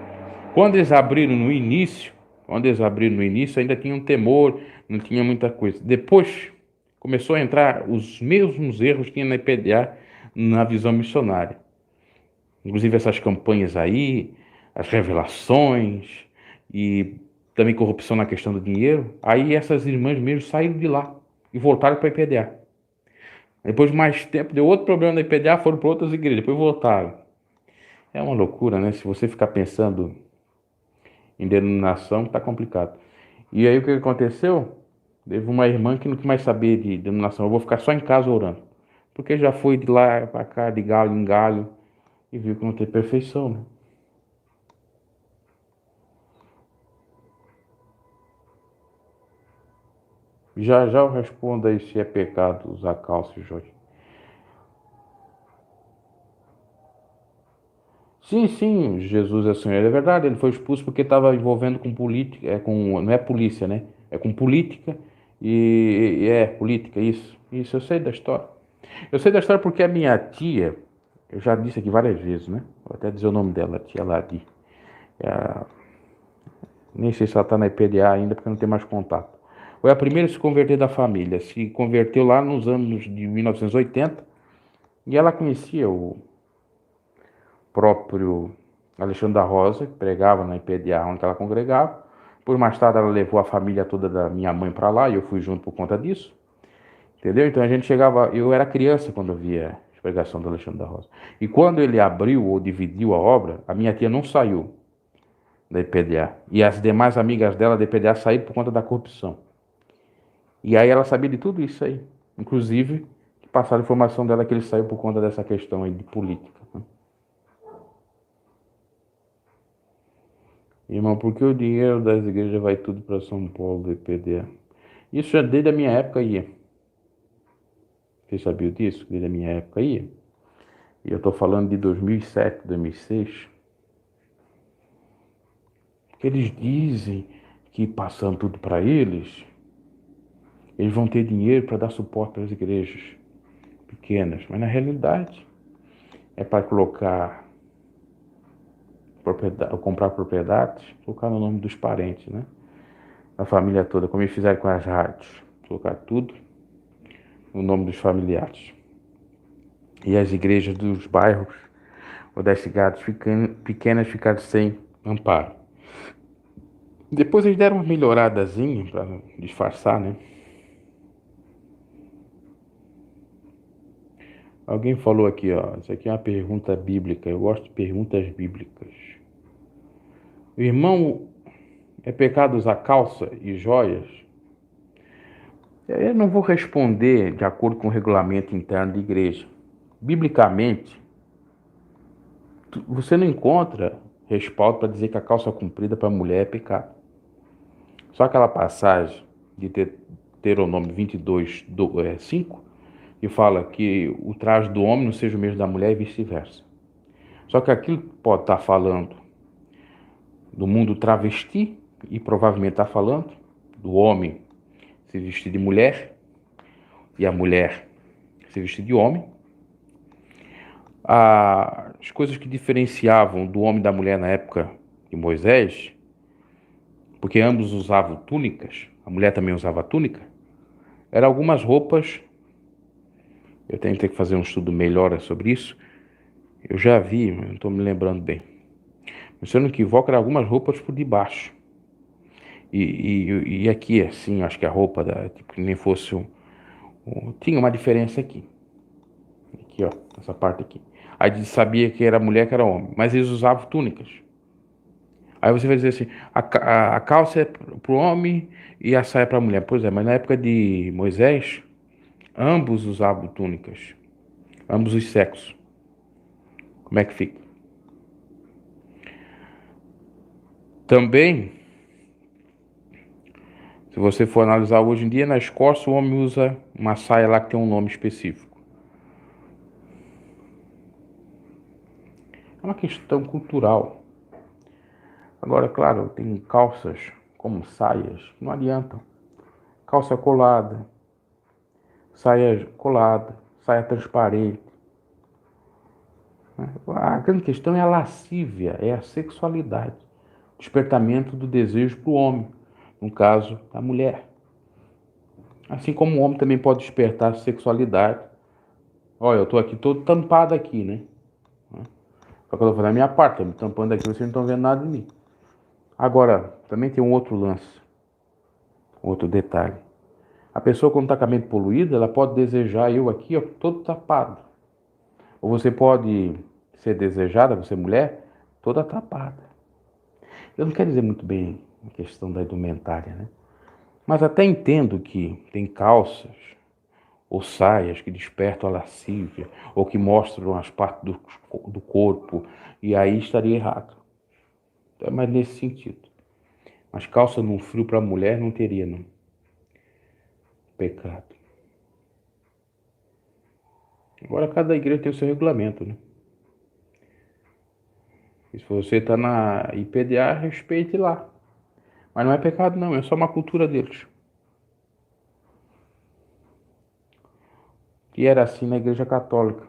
quando eles abriram no início, ainda tinha um temor, não tinha muita coisa. Depois começou a entrar os mesmos erros que tinha na IPDA, na visão missionária. Inclusive essas campanhas aí, as revelações e também corrupção na questão do dinheiro. Aí essas irmãs mesmo saíram de lá e voltaram para a IPDA. Depois de mais tempo, deu outro problema na IPDA, foram para outras igrejas, depois voltaram. É uma loucura, né? Se você ficar pensando em denominação, tá complicado. E aí o que aconteceu? Teve uma irmã que não quis mais saber de denominação. Eu vou ficar só em casa orando. Porque já foi de lá para cá, de galho em galho, e viu que não tem perfeição, né? Já já eu respondo aí se é pecado usar calça, Jorge. Sim, sim, Jesus é Senhor. É verdade, ele foi expulso porque estava envolvendo com política, não é polícia, né? É com política e política, isso. Isso, eu sei da história. Eu sei da história porque a minha tia, eu já disse aqui várias vezes, né? Vou até dizer o nome dela, tia Ladi. É, nem sei se ela está na IPDA ainda, porque não tem mais contato. Foi a primeira a se converter da família. Se converteu lá nos anos de 1980 e ela conhecia o próprio Alexandre da Rosa, que pregava na IPDA onde ela congregava. Por mais tarde ela levou a família toda da minha mãe para lá e eu fui junto por conta disso. Entendeu? Então a gente chegava, eu era criança quando eu via a pregação do Alexandre da Rosa. E quando ele abriu ou dividiu a obra, a minha tia não saiu da IPDA. E as demais amigas dela da IPDA saíram por conta da corrupção. E aí ela sabia de tudo isso aí. Inclusive, passaram a informação dela que ele saiu por conta dessa questão aí de política. Irmão, por que o dinheiro das igrejas vai tudo para São Paulo do IPDA? Isso é desde a minha época ia. Você sabia disso? Desde a minha época ia. E eu estou falando de 2007, 2006. Que eles dizem que passando tudo para eles, eles vão ter dinheiro para dar suporte para as igrejas pequenas. Mas na realidade é para colocar propriedade, comprar propriedades, colocar no nome dos parentes, né? A família toda, como eles fizeram com as rádios, colocar tudo no nome dos familiares. E as igrejas dos bairros ou das cidades pequenas ficaram sem amparo. Depois eles deram uma melhoradazinha para disfarçar, né? Alguém falou aqui, ó, isso aqui é uma pergunta bíblica. Eu gosto de perguntas bíblicas. O irmão, é pecado usar calça e joias? Eu não vou responder de acordo com o regulamento interno da igreja. Biblicamente, você não encontra respaldo para dizer que a calça comprida para mulher é pecado. Só aquela passagem de Deuteronômio 22, 5, que fala que o traje do homem não seja o mesmo da mulher e vice-versa. Só que aquilo pode estar falando do mundo travesti e provavelmente está falando do homem se vestir de mulher e a mulher se vestir de homem. As coisas que diferenciavam do homem e da mulher na época de Moisés porque ambos usavam túnicas, a mulher também usava túnica, eram algumas roupas, eu tenho que fazer um estudo melhor sobre isso, eu já vi, mas não estou me lembrando bem. Mas se eu não equivoco, eram algumas roupas por debaixo. E aqui, assim, acho que a roupa, tipo, que nem fosse tinha uma diferença aqui. Aqui, ó, essa parte aqui. Aí sabia que era mulher, que era homem. Mas eles usavam túnicas. Aí você vai dizer assim, a calça é para o homem e a saia para a mulher. Pois é, mas na época de Moisés, ambos usavam túnicas. Ambos os sexos. Como é que fica? Também, se você for analisar hoje em dia, na Escócia o homem usa uma saia lá que tem um nome específico. É uma questão cultural. Agora, claro, tem calças como saias que não adiantam. Calça colada, saia colada, saia transparente. A grande questão é a lascívia, é a sexualidade, o despertamento do desejo para o homem, no caso da mulher. Assim como o homem também pode despertar a sexualidade. Olha, eu estou aqui todo tampado aqui, né? Só que eu estou fazendo a minha parte, estou me tampando aqui, vocês não estão vendo nada de mim. Agora, também tem um outro lance, outro detalhe. A pessoa quando está com a mente poluída, ela pode desejar eu aqui, ó, todo tapado. Ou você pode ser desejada, você mulher, toda tapada. Eu não quero dizer muito bem a questão da indumentária, né? Mas até entendo que tem calças ou saias que despertam a lascívia ou que mostram as partes do corpo, e aí estaria errado. É mais nesse sentido. Mas calça num frio para mulher não teria, não. Pecado. Agora cada igreja tem o seu regulamento, né? E se você está na IPDA, respeite lá. Mas não é pecado não, é só uma cultura deles. E era assim na igreja católica.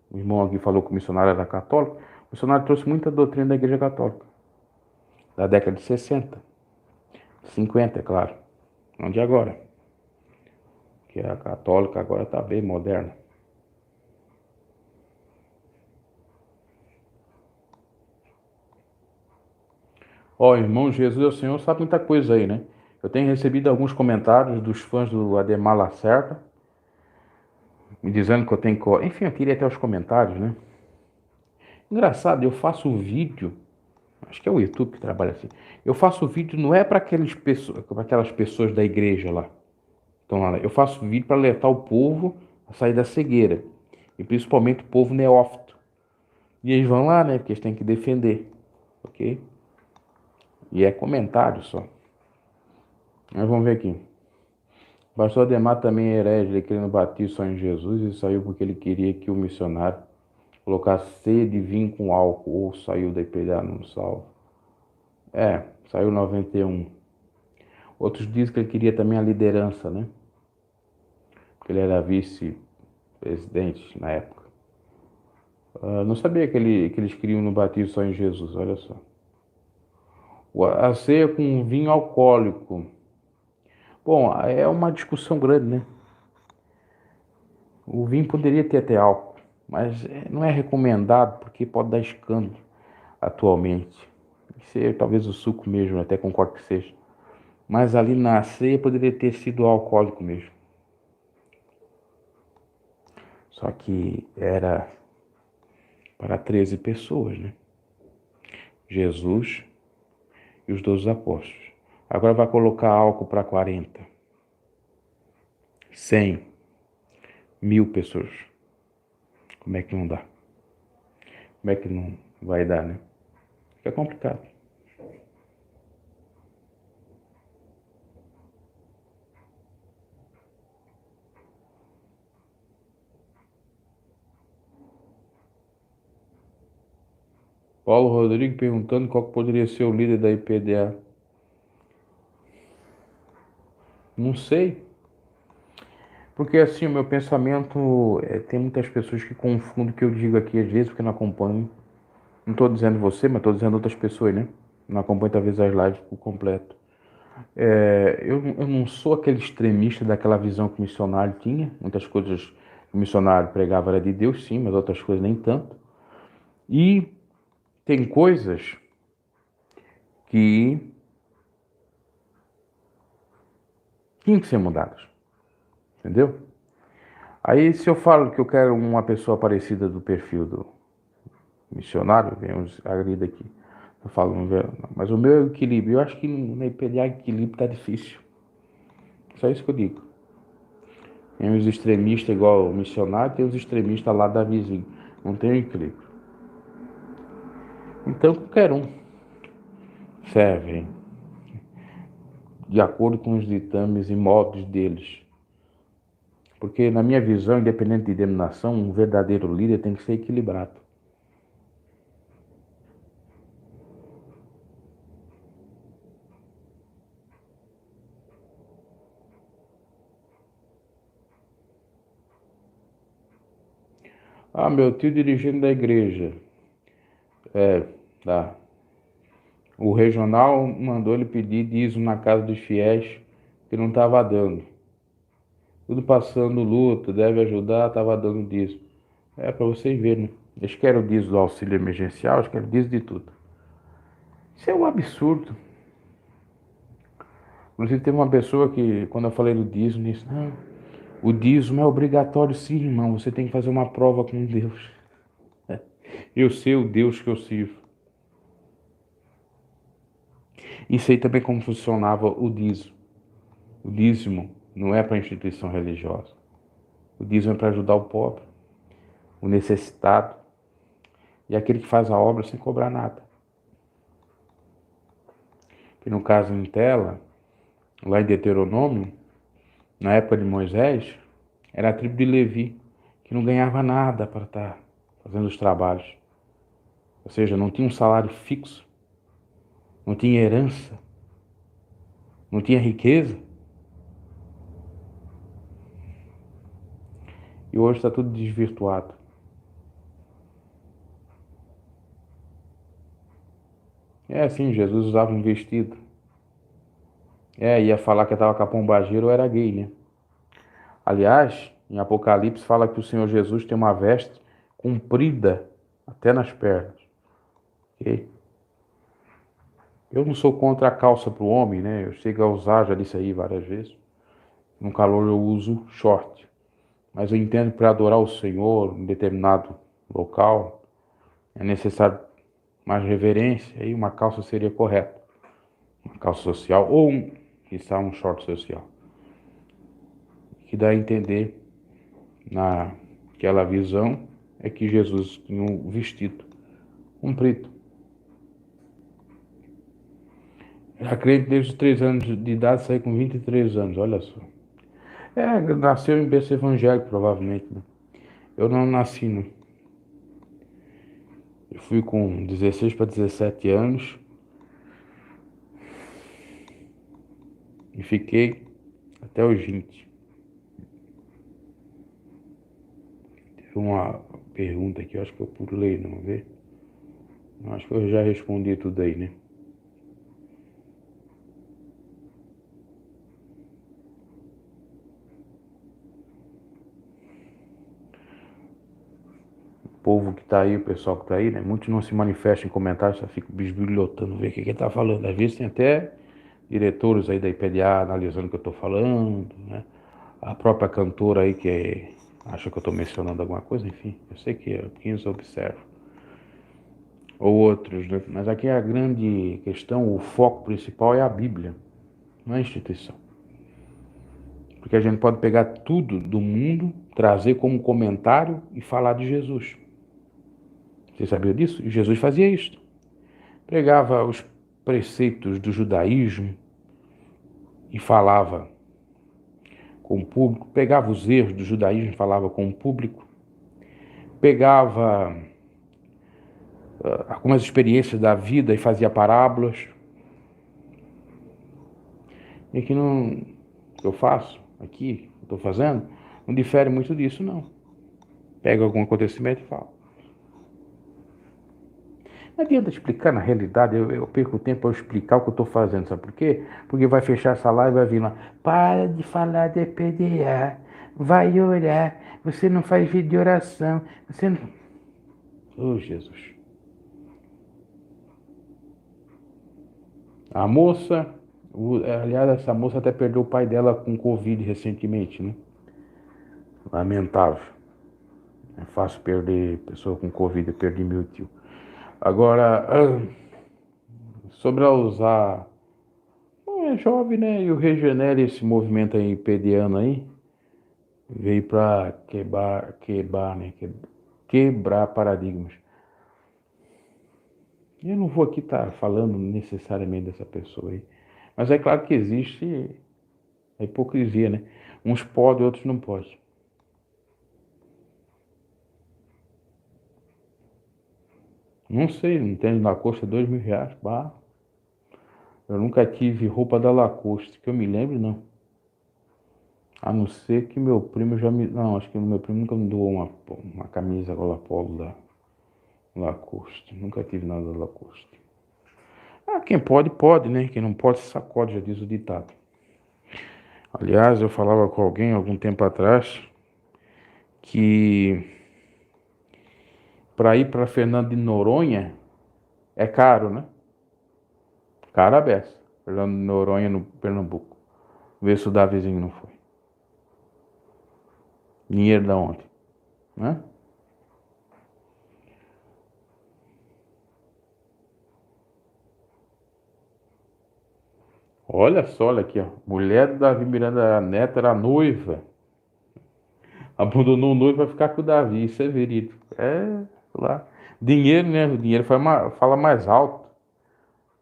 O irmão aqui falou que o missionário era católico. O missionário trouxe muita doutrina da igreja católica. Da década de 60. 50, é claro. Não de agora. Que a católica agora está bem moderna. Ó, irmão, Jesus é o Senhor, sabe muita coisa aí, né? Eu tenho recebido alguns comentários dos fãs do Ademar Lacerda, me dizendo que eu tenho que... Enfim, eu queria até os comentários, né? Engraçado, eu faço vídeo, acho que é o YouTube que trabalha assim. Eu faço vídeo não é para aquelas pessoas da igreja lá. Então, lá, eu faço vídeo para alertar o povo a sair da cegueira. E principalmente o povo neófito. E eles vão lá, né? Porque eles têm que defender. Ok? E é comentário só. Mas vamos ver aqui. O pastor Ademar também é herege, ele querendo batismo só em Jesus e saiu porque ele queria que o missionário colocasse sede e vinho com álcool, ou saiu da IPDA não salvo. É, saiu 91. Outros dizem que ele queria também a liderança, né? Porque ele era vice-presidente na época. Não sabia que eles queriam no batismo só em Jesus, olha só. A ceia com vinho alcoólico. Bom, é uma discussão grande, né? O vinho poderia ter até álcool, mas não é recomendado porque pode dar escândalo atualmente. Ser talvez o suco mesmo, até concordo que seja. Mas ali na ceia poderia ter sido alcoólico mesmo. Só que era para 13 pessoas, né? Jesus e os 12 apóstolos. Agora vai colocar álcool para 40, 100, 1000 pessoas. Como é que não dá? Como é que não vai dar, né? Fica complicado. Paulo Rodrigo perguntando qual poderia ser o líder da IPDA. Não sei. Porque assim, o meu pensamento tem muitas pessoas que confundem o que eu digo aqui às vezes, porque não acompanham. Não estou dizendo você, mas estou dizendo outras pessoas, né? Não acompanham talvez as lives por completo. Eu não sou aquele extremista daquela visão que o missionário tinha. Muitas coisas que o missionário pregava era de Deus, sim, mas outras coisas nem tanto. E tem coisas que tinham que ser mudadas, entendeu? Aí, se eu falo que eu quero uma pessoa parecida do perfil do missionário, vem uns agrida aqui. Eu falo, não, mas o meu é o equilíbrio. Eu acho que na IPDA equilíbrio tá difícil. Só isso que eu digo. Tem os extremistas igual o missionário, tem os extremistas lá da vizinha. Não tem equilíbrio. Então, qualquer um serve de acordo com os ditames e modos deles. Porque, na minha visão, independente de denominação, um verdadeiro líder tem que ser equilibrado. Ah, meu tio dirigindo da igreja. Tá. O regional mandou ele pedir dízimo na casa dos fiéis que não estava dando. Tudo passando luto, deve ajudar, estava dando dízimo. É para vocês verem, né? Eles querem o dízimo do auxílio emergencial, eles querem o dízimo de tudo. Isso é um absurdo. Inclusive, teve uma pessoa que, quando eu falei do dízimo, disse: não, o dízimo é obrigatório, sim, irmão. Você tem que fazer uma prova com Deus. Eu sei o Deus que eu sirvo. E sei também como funcionava o dízimo. O dízimo não é para instituição religiosa. O dízimo é para ajudar o pobre, o necessitado e aquele que faz a obra sem cobrar nada. Que no caso em tela, lá em Deuteronômio, na época de Moisés, era a tribo de Levi, que não ganhava nada para estar fazendo os trabalhos. Ou seja, não tinha um salário fixo, não tinha herança, não tinha riqueza. E hoje está tudo desvirtuado. É assim, Jesus usava um vestido. Ia falar que estava com a pombagira ou era gay, né? Aliás, em Apocalipse fala que o Senhor Jesus tem uma veste comprida até nas pernas. Ok? Eu não sou contra a calça para o homem, né? Eu chego a usar, já disse aí várias vezes. No calor eu uso short. Mas eu entendo que para adorar o Senhor em determinado local é necessário mais reverência e uma calça seria correta. Uma calça social ou quiçá um short social. Que dá a entender naquela visão é que Jesus tinha um vestido comprido. Era crente desde os 3 anos de idade, saiu com 23 anos, olha só. Nasceu em berço evangélico, provavelmente, né? Eu não nasci, né? Eu fui com 16 para 17 anos e fiquei até os 20. Teve uma pergunta aqui, eu acho que eu pulei, não vê? Acho que eu já respondi tudo aí, né? O povo que tá aí, o pessoal que tá aí, né? Muitos não se manifestam em comentários, só ficam bisbilhotando, ver o que ele tá falando. Às vezes tem até diretores aí da IPDA analisando o que eu tô falando, né? A própria cantora aí acha que eu tô mencionando alguma coisa, enfim. Eu sei que alguns observam. Ou outros, né? Mas aqui a grande questão, o foco principal é a Bíblia, não é a instituição. Porque a gente pode pegar tudo do mundo, trazer como comentário e falar de Jesus. Você sabia disso? E Jesus fazia isso. Pegava os preceitos do judaísmo e falava com o público, pegava os erros do judaísmo e falava com o público, pegava algumas experiências da vida e fazia parábolas. E aqui não, que eu faço, aqui, estou fazendo, não difere muito disso, não. Pega algum acontecimento e fala. Não adianta explicar na realidade, eu perco tempo para explicar o que eu estou fazendo, sabe por quê? Porque vai fechar essa live e vai vir lá, para de falar de PDA, vai orar, você não faz vídeo de oração, você não... Oh, Jesus. A moça, aliás, essa moça até perdeu o pai dela com Covid recentemente, né? Lamentável. É fácil perder pessoa com Covid, eu perdi meu tio. Agora, sobre a usar, é jovem, né? E o Regenere, esse movimento aí pediano aí, veio para quebrar, né? Quebrar paradigmas. Eu não vou aqui estar falando necessariamente dessa pessoa aí, mas é claro que existe a hipocrisia, né? Uns podem, outros não podem. Não sei, não tem Lacoste R$ 2.000, bah. Eu nunca tive roupa da Lacoste, que eu me lembro, não. A não ser que meu primo já me... Não, acho que meu primo nunca me doou uma camisa gola polo da Lacoste. Nunca tive nada da Lacoste. Ah, quem pode, pode, né? Quem não pode, sacode, já diz o ditado. Aliás, eu falava com alguém algum tempo atrás que para ir para Fernando de Noronha é caro, né? Caro a beça. Fernando de Noronha, no Pernambuco. Vê se o Davizinho não foi. Dinheiro da onde? Né? Olha só, olha aqui, ó. Mulher do Davi Miranda Neto era noiva. Abandonou o noivo para ficar com o Davi. Isso é verídico. É, lá. Dinheiro, né? O dinheiro fala mais alto.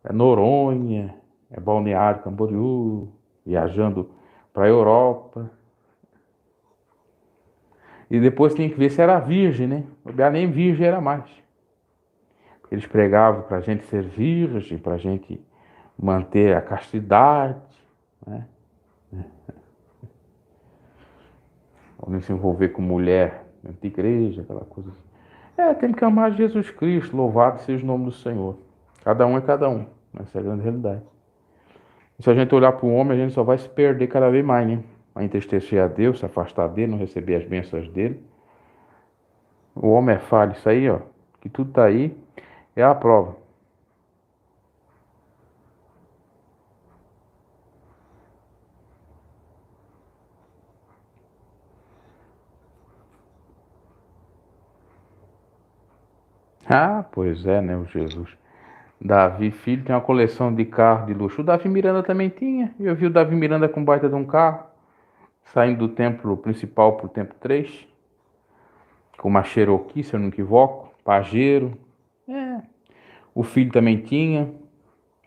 É Noronha, é Balneário Camboriú, viajando para a Europa. E depois tem que ver se era virgem, né? Nem virgem era mais. Eles pregavam para a gente ser virgem, para a gente manter a castidade, né? Ou não se envolver com mulher dentro da igreja, aquela coisa assim. Tem que amar Jesus Cristo, louvado seja o nome do Senhor. Cada um é cada um. Essa é a grande realidade. E se a gente olhar para o homem, a gente só vai se perder cada vez mais, né? Vai entristecer a Deus, se afastar dele, não receber as bênçãos dele. O homem é falho, isso aí, ó, que tudo tá aí, é a prova. Ah, pois é, né, o Jesus. Davi, filho, tem uma coleção de carros de luxo. O Davi Miranda também tinha. Eu vi o Davi Miranda com baita de um carro, saindo do templo principal para o templo 3, com uma Cherokee, se eu não me equivoco, Pajero. É. O filho também tinha.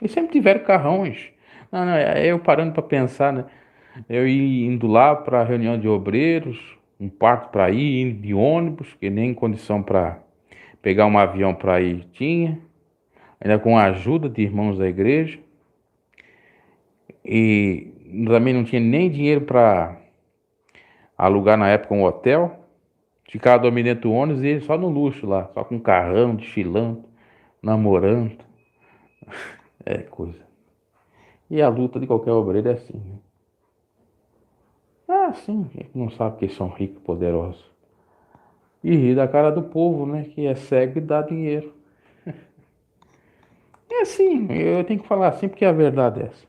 Eles sempre tiveram carrões. Não, não, eu parando para pensar, né? Eu ia indo lá para a reunião de obreiros, um parto para ir, indo de ônibus, que nem condição para pegar um avião para ir tinha, ainda com a ajuda de irmãos da igreja. E também não tinha nem dinheiro para alugar na época um hotel. Ficava dormindo dentro do ônibus e ele só no luxo lá, só com carrão, desfilando, namorando. É coisa. E a luta de qualquer obreiro é assim, né? Ah, sim, a gente não sabe que eles são ricos e poderosos. E ri da cara do povo, né? Que é cego e dá dinheiro. É assim, eu tenho que falar assim porque a verdade é essa.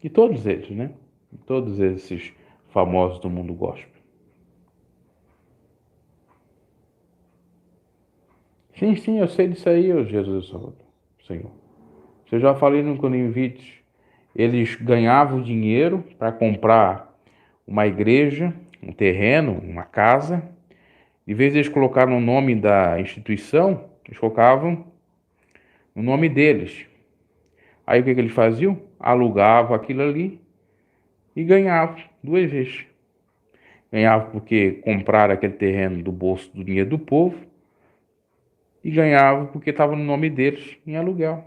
E todos eles, né? Todos esses famosos do mundo gospel. Sim, sim, eu sei disso aí, ô Jesus Senhor. Você já falei no convite. Eles ganhavam dinheiro para comprar uma igreja, um terreno, uma casa. Em vez de eles colocar no nome da instituição, eles colocavam no nome deles. Aí o que eles faziam? Alugavam aquilo ali e ganhavam duas vezes. Ganhavam porque compraram aquele terreno do bolso do dinheiro do povo e ganhavam porque estava no nome deles em aluguel.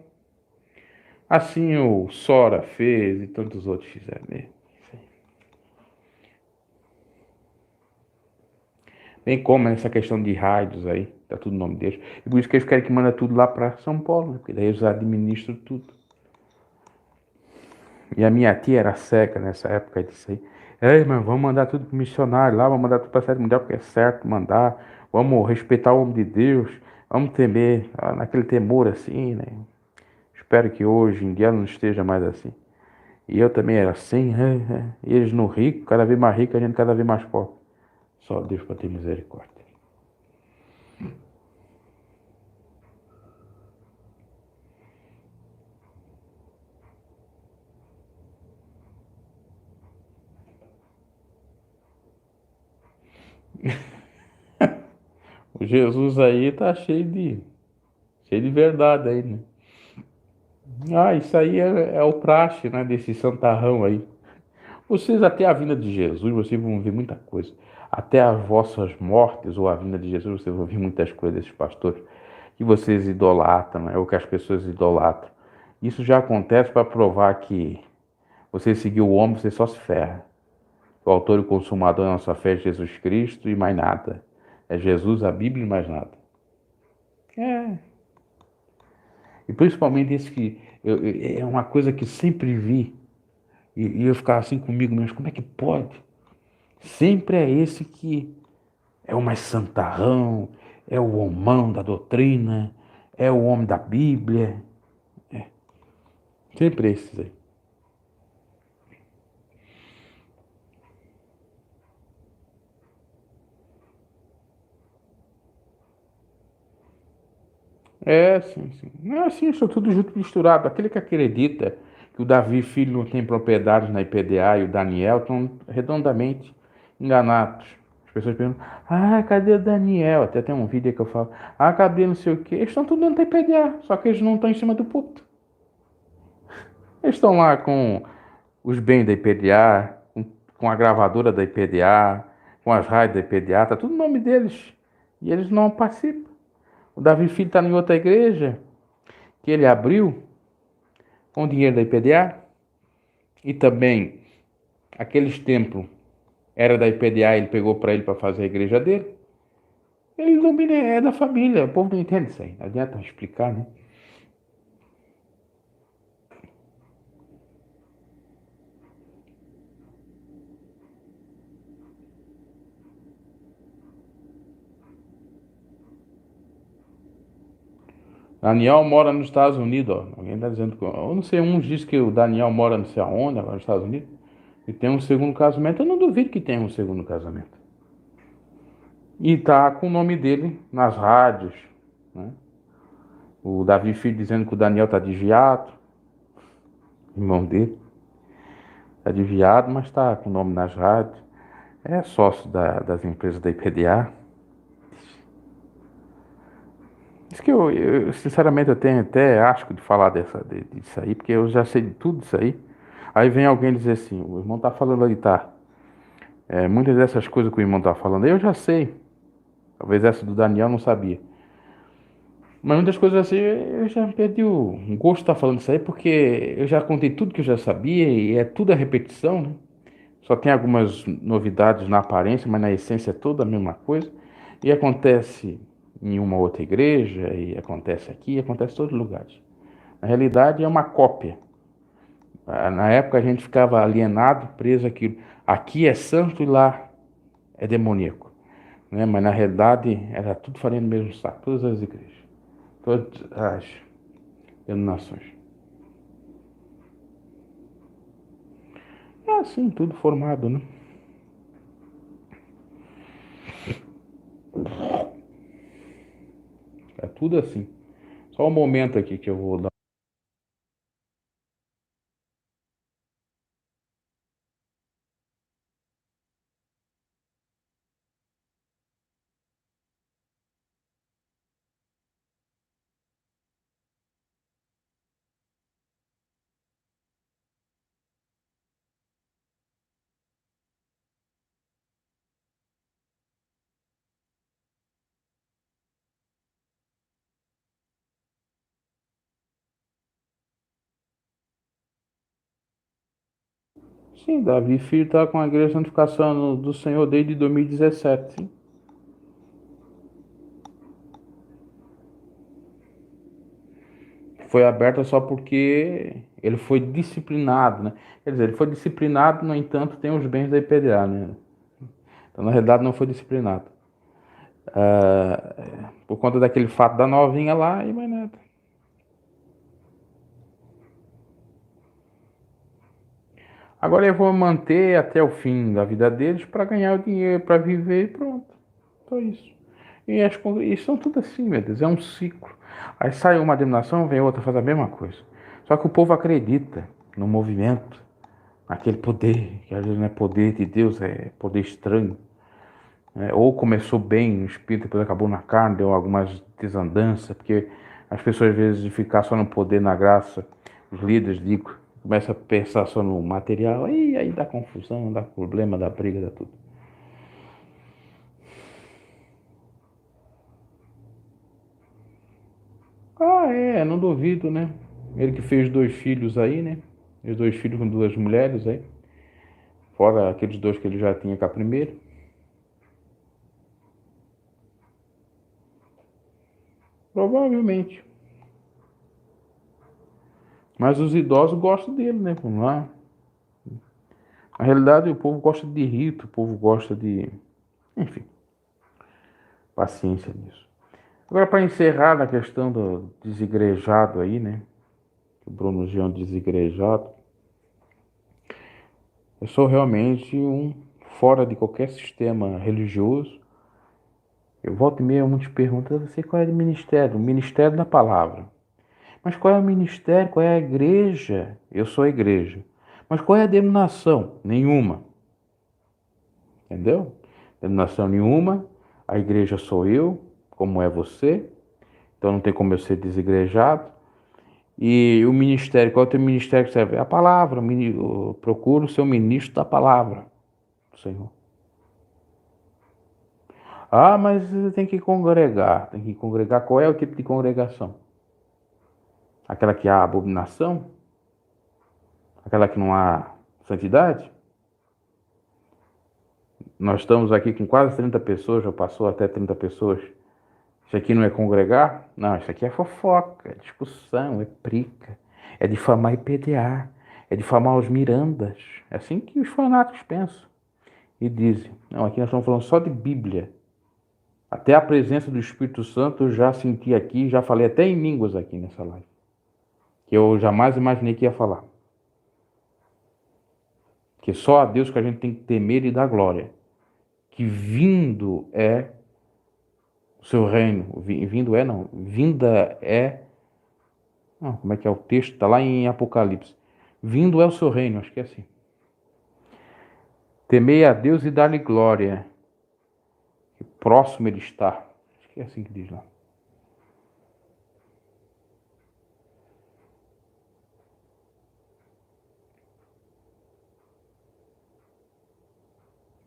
Assim o Sora fez e tantos outros fizeram mesmo. Bem como essa questão de rádios aí. Tá tudo no nome deles. E por isso que eles querem que manda tudo lá para São Paulo, né? Porque daí eles administram tudo. E a minha tia era seca nessa época, e disse aí, ei, mas vamos mandar tudo pro missionário lá, vamos mandar tudo para a cidade mundial, porque é certo mandar, vamos respeitar o homem de Deus, vamos temer, naquele temor assim, né? Espero que hoje em dia não esteja mais assim. E eu também era assim, e eles no rico, cada vez mais rico, a gente cada vez mais pobre. Só Deus para ter misericórdia. O Jesus aí tá cheio de verdade aí, né? Ah, isso aí é o praxe, né, desse santarrão aí. Vocês até a vinda de Jesus, vocês vão ver muita coisa. Até as vossas mortes ou a vinda de Jesus, vocês vão ver muitas coisas desses pastores que vocês idolatram, né, ou que as pessoas idolatram. Isso já acontece para provar que você seguir o homem, você só se ferra. O autor e o consumador da nossa fé é Jesus Cristo e mais nada. É Jesus, a Bíblia e mais nada. É. E principalmente esse que é uma coisa que sempre vi e eu ficava assim comigo mesmo, como é que pode? Sempre é esse que é o mais santarrão, é o homão da doutrina, é o homem da Bíblia. Sempre esses aí. É, sim, sim. Não é assim, isso tudo junto misturado. Aquele que acredita que o Davi filho não tem propriedades na IPDA e o Daniel estão redondamente enganados. As pessoas perguntam, cadê o Daniel? Até tem um vídeo que eu falo, cadê não sei o quê? Eles estão tudo dentro da IPDA, só que eles não estão em cima do púlpito. Eles estão lá com os bens da IPDA, com a gravadora da IPDA, com as rádios da IPDA, tá tudo no nome deles. E eles não participam. O Davi Filho está em outra igreja que ele abriu com o dinheiro da IPDA e também aqueles templos era da IPDA, ele pegou para ele para fazer a igreja dele. Ele não é da família, o povo não entende isso aí. Não adianta explicar, né? Daniel mora nos Estados Unidos, ó. Alguém está dizendo que. Eu não sei, uns diz que o Daniel mora não sei aonde, agora nos Estados Unidos. E tem um segundo casamento. Eu não duvido que tenha um segundo casamento. E tá com o nome dele nas rádios, né? O Davi Filho dizendo que o Daniel tá desviado, irmão dele. Tá desviado, mas tá com o nome nas rádios. É sócio das empresas da IPDA. Diz que sinceramente, eu tenho até asco de falar disso aí, porque eu já sei de tudo isso aí. Aí vem alguém dizer assim, o irmão tá falando ali, tá? Muitas dessas coisas que o irmão tá falando aí eu já sei. Talvez essa do Daniel eu não sabia. Mas muitas coisas assim eu já perdi o gosto de estar falando isso aí, porque eu já contei tudo que eu já sabia e é tudo a repetição, né? Só tem algumas novidades na aparência, mas na essência é toda a mesma coisa. E acontece em uma outra igreja, e acontece aqui, e acontece em todos os lugares. Na realidade é uma cópia. Na época a gente ficava alienado, preso àquilo. Aqui é santo e lá é demoníaco, né? Mas na realidade era tudo farinha no mesmo saco, todas as igrejas, todas as denominações. É assim, tudo formado, né? É tudo assim. Só um momento aqui que eu vou dar. Sim, Davi Filho está com a Igreja de Santificação do Senhor desde 2017. Sim. foi aberta só porque ele foi disciplinado, né? Quer dizer, ele foi disciplinado, no entanto, tem os bens da IPDA, né? Então, na realidade, não foi disciplinado. Por conta daquele fato da novinha lá e mais nada. Agora eu vou manter até o fim da vida deles para ganhar o dinheiro, para viver e pronto. Só isso. E são tudo assim, meu Deus, é um ciclo. Aí sai uma denominação, vem outra, faz a mesma coisa. Só que o povo acredita no movimento, naquele poder, que às vezes não é poder de Deus, é poder estranho. Né? Ou começou bem no espírito, depois acabou na carne, deu algumas desandanças, porque as pessoas às vezes de ficar só no poder, na graça, os líderes, digo, começam a pensar só no material, e aí dá confusão, dá problema, dá briga, dá tudo. Ah, não duvido, né? Ele que fez 2 filhos aí, né? Os 2 filhos com 2 mulheres aí. Fora aqueles 2 que ele já tinha com a primeira. Provavelmente. Mas os idosos gostam dele, né? Vamos lá. Na realidade, o povo gosta de rito, o povo gosta de. Enfim, paciência nisso. Agora, para encerrar na questão do desigrejado aí, né? O Bruno G é um desigrejado. Eu sou realmente um fora de qualquer sistema religioso. Eu volto e meia, muitos perguntam, você qual é o ministério? O ministério da palavra. Mas qual é o ministério? Qual é a igreja? Eu sou a igreja. Mas qual é a denominação? Nenhuma. Entendeu? Denominação nenhuma. A igreja sou eu, como é você. Então não tem como eu ser desigrejado. E o ministério, qual é o teu ministério que serve? A palavra. Eu procuro ser o ministro da palavra do Senhor. Ah, mas você tem que congregar. Tem que congregar. Qual é o tipo de congregação? Aquela que há abominação? Aquela que não há santidade? Nós estamos aqui com quase 30 pessoas, já passou até 30 pessoas. Isso aqui não é congregar? Não, isso aqui é fofoca, é discussão, é prica, é difamar IPDA, é difamar os Mirandas. É assim que os fanáticos pensam e dizem. Não, aqui nós estamos falando só de Bíblia. Até a presença do Espírito Santo eu já senti aqui, já falei até em línguas aqui nessa live. Que eu jamais imaginei que ia falar. Que só a Deus que a gente tem que temer e dar glória. Que vindo é o seu reino. Vindo é não. Vinda é... Não, como é que é o texto? Está lá em Apocalipse. Vindo é o seu reino, acho que é assim. Temei a Deus e dar-lhe glória. Que próximo ele está. Acho que é assim que diz lá.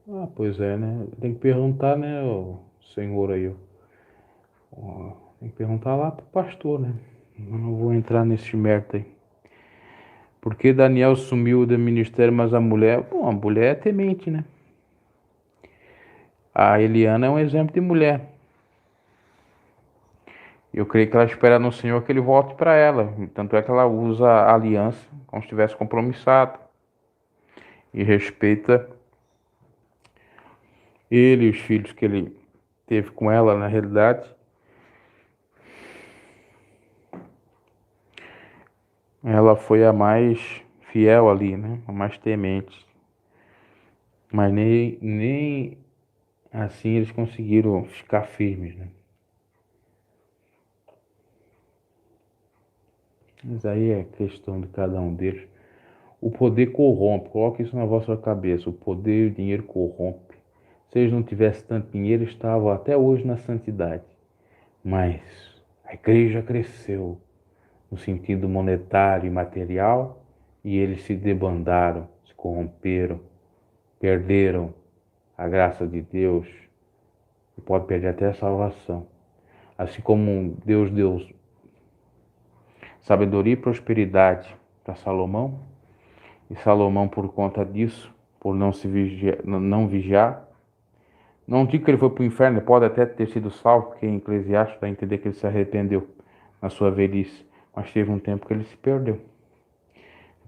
Ah, pois é, né? Tem que perguntar, né, o senhor aí. Tem que perguntar lá pro pastor, né? Eu não vou entrar nesse mérito aí. Por que Daniel sumiu do ministério, mas a mulher... Bom, a mulher é temente, né? A Eliana é um exemplo de mulher. Eu creio que ela espera no Senhor que ele volte para ela. Tanto é que ela usa a aliança como se estivesse compromissado. E respeita ele e os filhos que ele teve com ela, na realidade. Ela foi a mais fiel ali, né? A mais temente. Mas nem assim eles conseguiram ficar firmes, né? Mas aí é questão de cada um deles. O poder corrompe, coloque isso na vossa cabeça. O poder e o dinheiro corrompe. Se eles não tivessem tanto dinheiro, estavam até hoje na santidade. Mas a igreja cresceu no sentido monetário e material e eles se debandaram, se corromperam, perderam a graça de Deus e pode perder até a salvação. Assim como Deus deu sabedoria e prosperidade para Salomão, e Salomão, por conta disso, por não vigiar, não digo que ele foi para o inferno, ele pode até ter sido salvo, porque em Eclesiastes vai entender que ele se arrependeu na sua velhice. mas teve um tempo que ele se perdeu,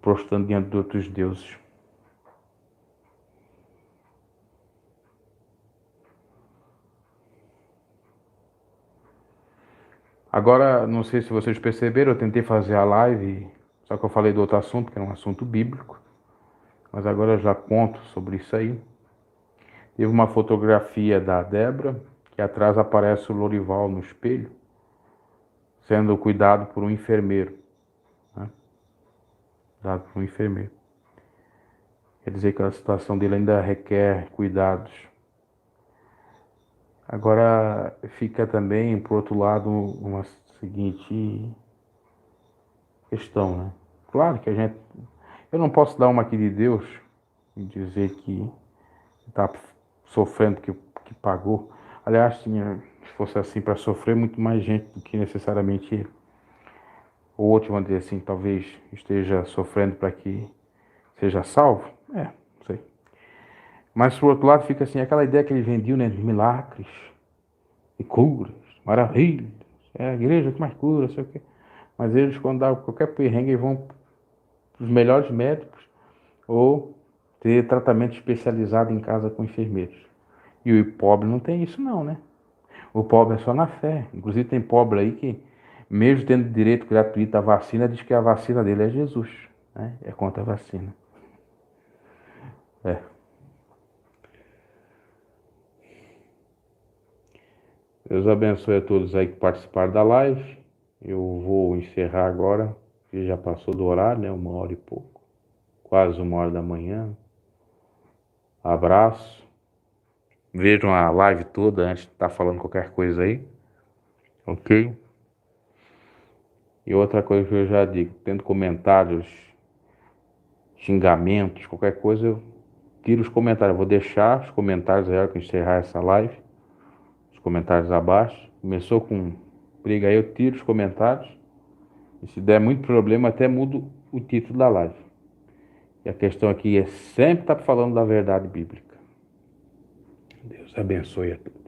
prostrando diante de outros deuses. Agora, não sei se vocês perceberam, eu tentei fazer a live, só que eu falei do outro assunto, que era um assunto bíblico, mas agora eu já conto sobre isso aí. Teve uma fotografia da Débora, que atrás aparece o Lorival no espelho, sendo cuidado por um enfermeiro. Né? Cuidado por um enfermeiro. Quer dizer que a situação dele ainda requer cuidados. Agora fica também, por outro lado, uma seguinte questão, né? Claro que eu não posso dar uma aqui de Deus e dizer que está sofrendo que pagou. Aliás, se fosse assim para sofrer, muito mais gente do que necessariamente ele. Ou outro, vamos dizer assim, talvez esteja sofrendo para que seja salvo. Não sei. Mas por outro lado fica assim, aquela ideia que ele vendiu, né, de milagres e curas, maravilhas. É a igreja que mais cura, sei o quê. Mas eles, quando dá qualquer perrengue, vão para os melhores médicos ou ter tratamento especializado em casa com enfermeiros. E o pobre não tem isso não, né? O pobre é só na fé. Inclusive tem pobre aí que, mesmo tendo direito gratuito à vacina, diz que a vacina dele é Jesus. Né? É contra a vacina. É. Deus abençoe a todos aí que participaram da live. Eu vou encerrar agora, que já passou do horário, né? 1h e pouco. Quase 1h da manhã. Abraço. Vejam a live toda antes de estar falando qualquer coisa aí. Ok? E outra coisa que eu já digo, tendo comentários, xingamentos, qualquer coisa, eu tiro os comentários. Eu vou deixar os comentários aí para encerrar essa live. Os comentários abaixo. Começou com briga aí, eu tiro os comentários. E se der muito problema, até mudo o título da live. E a questão aqui é sempre estar falando da verdade bíblica. Deus abençoe a todos.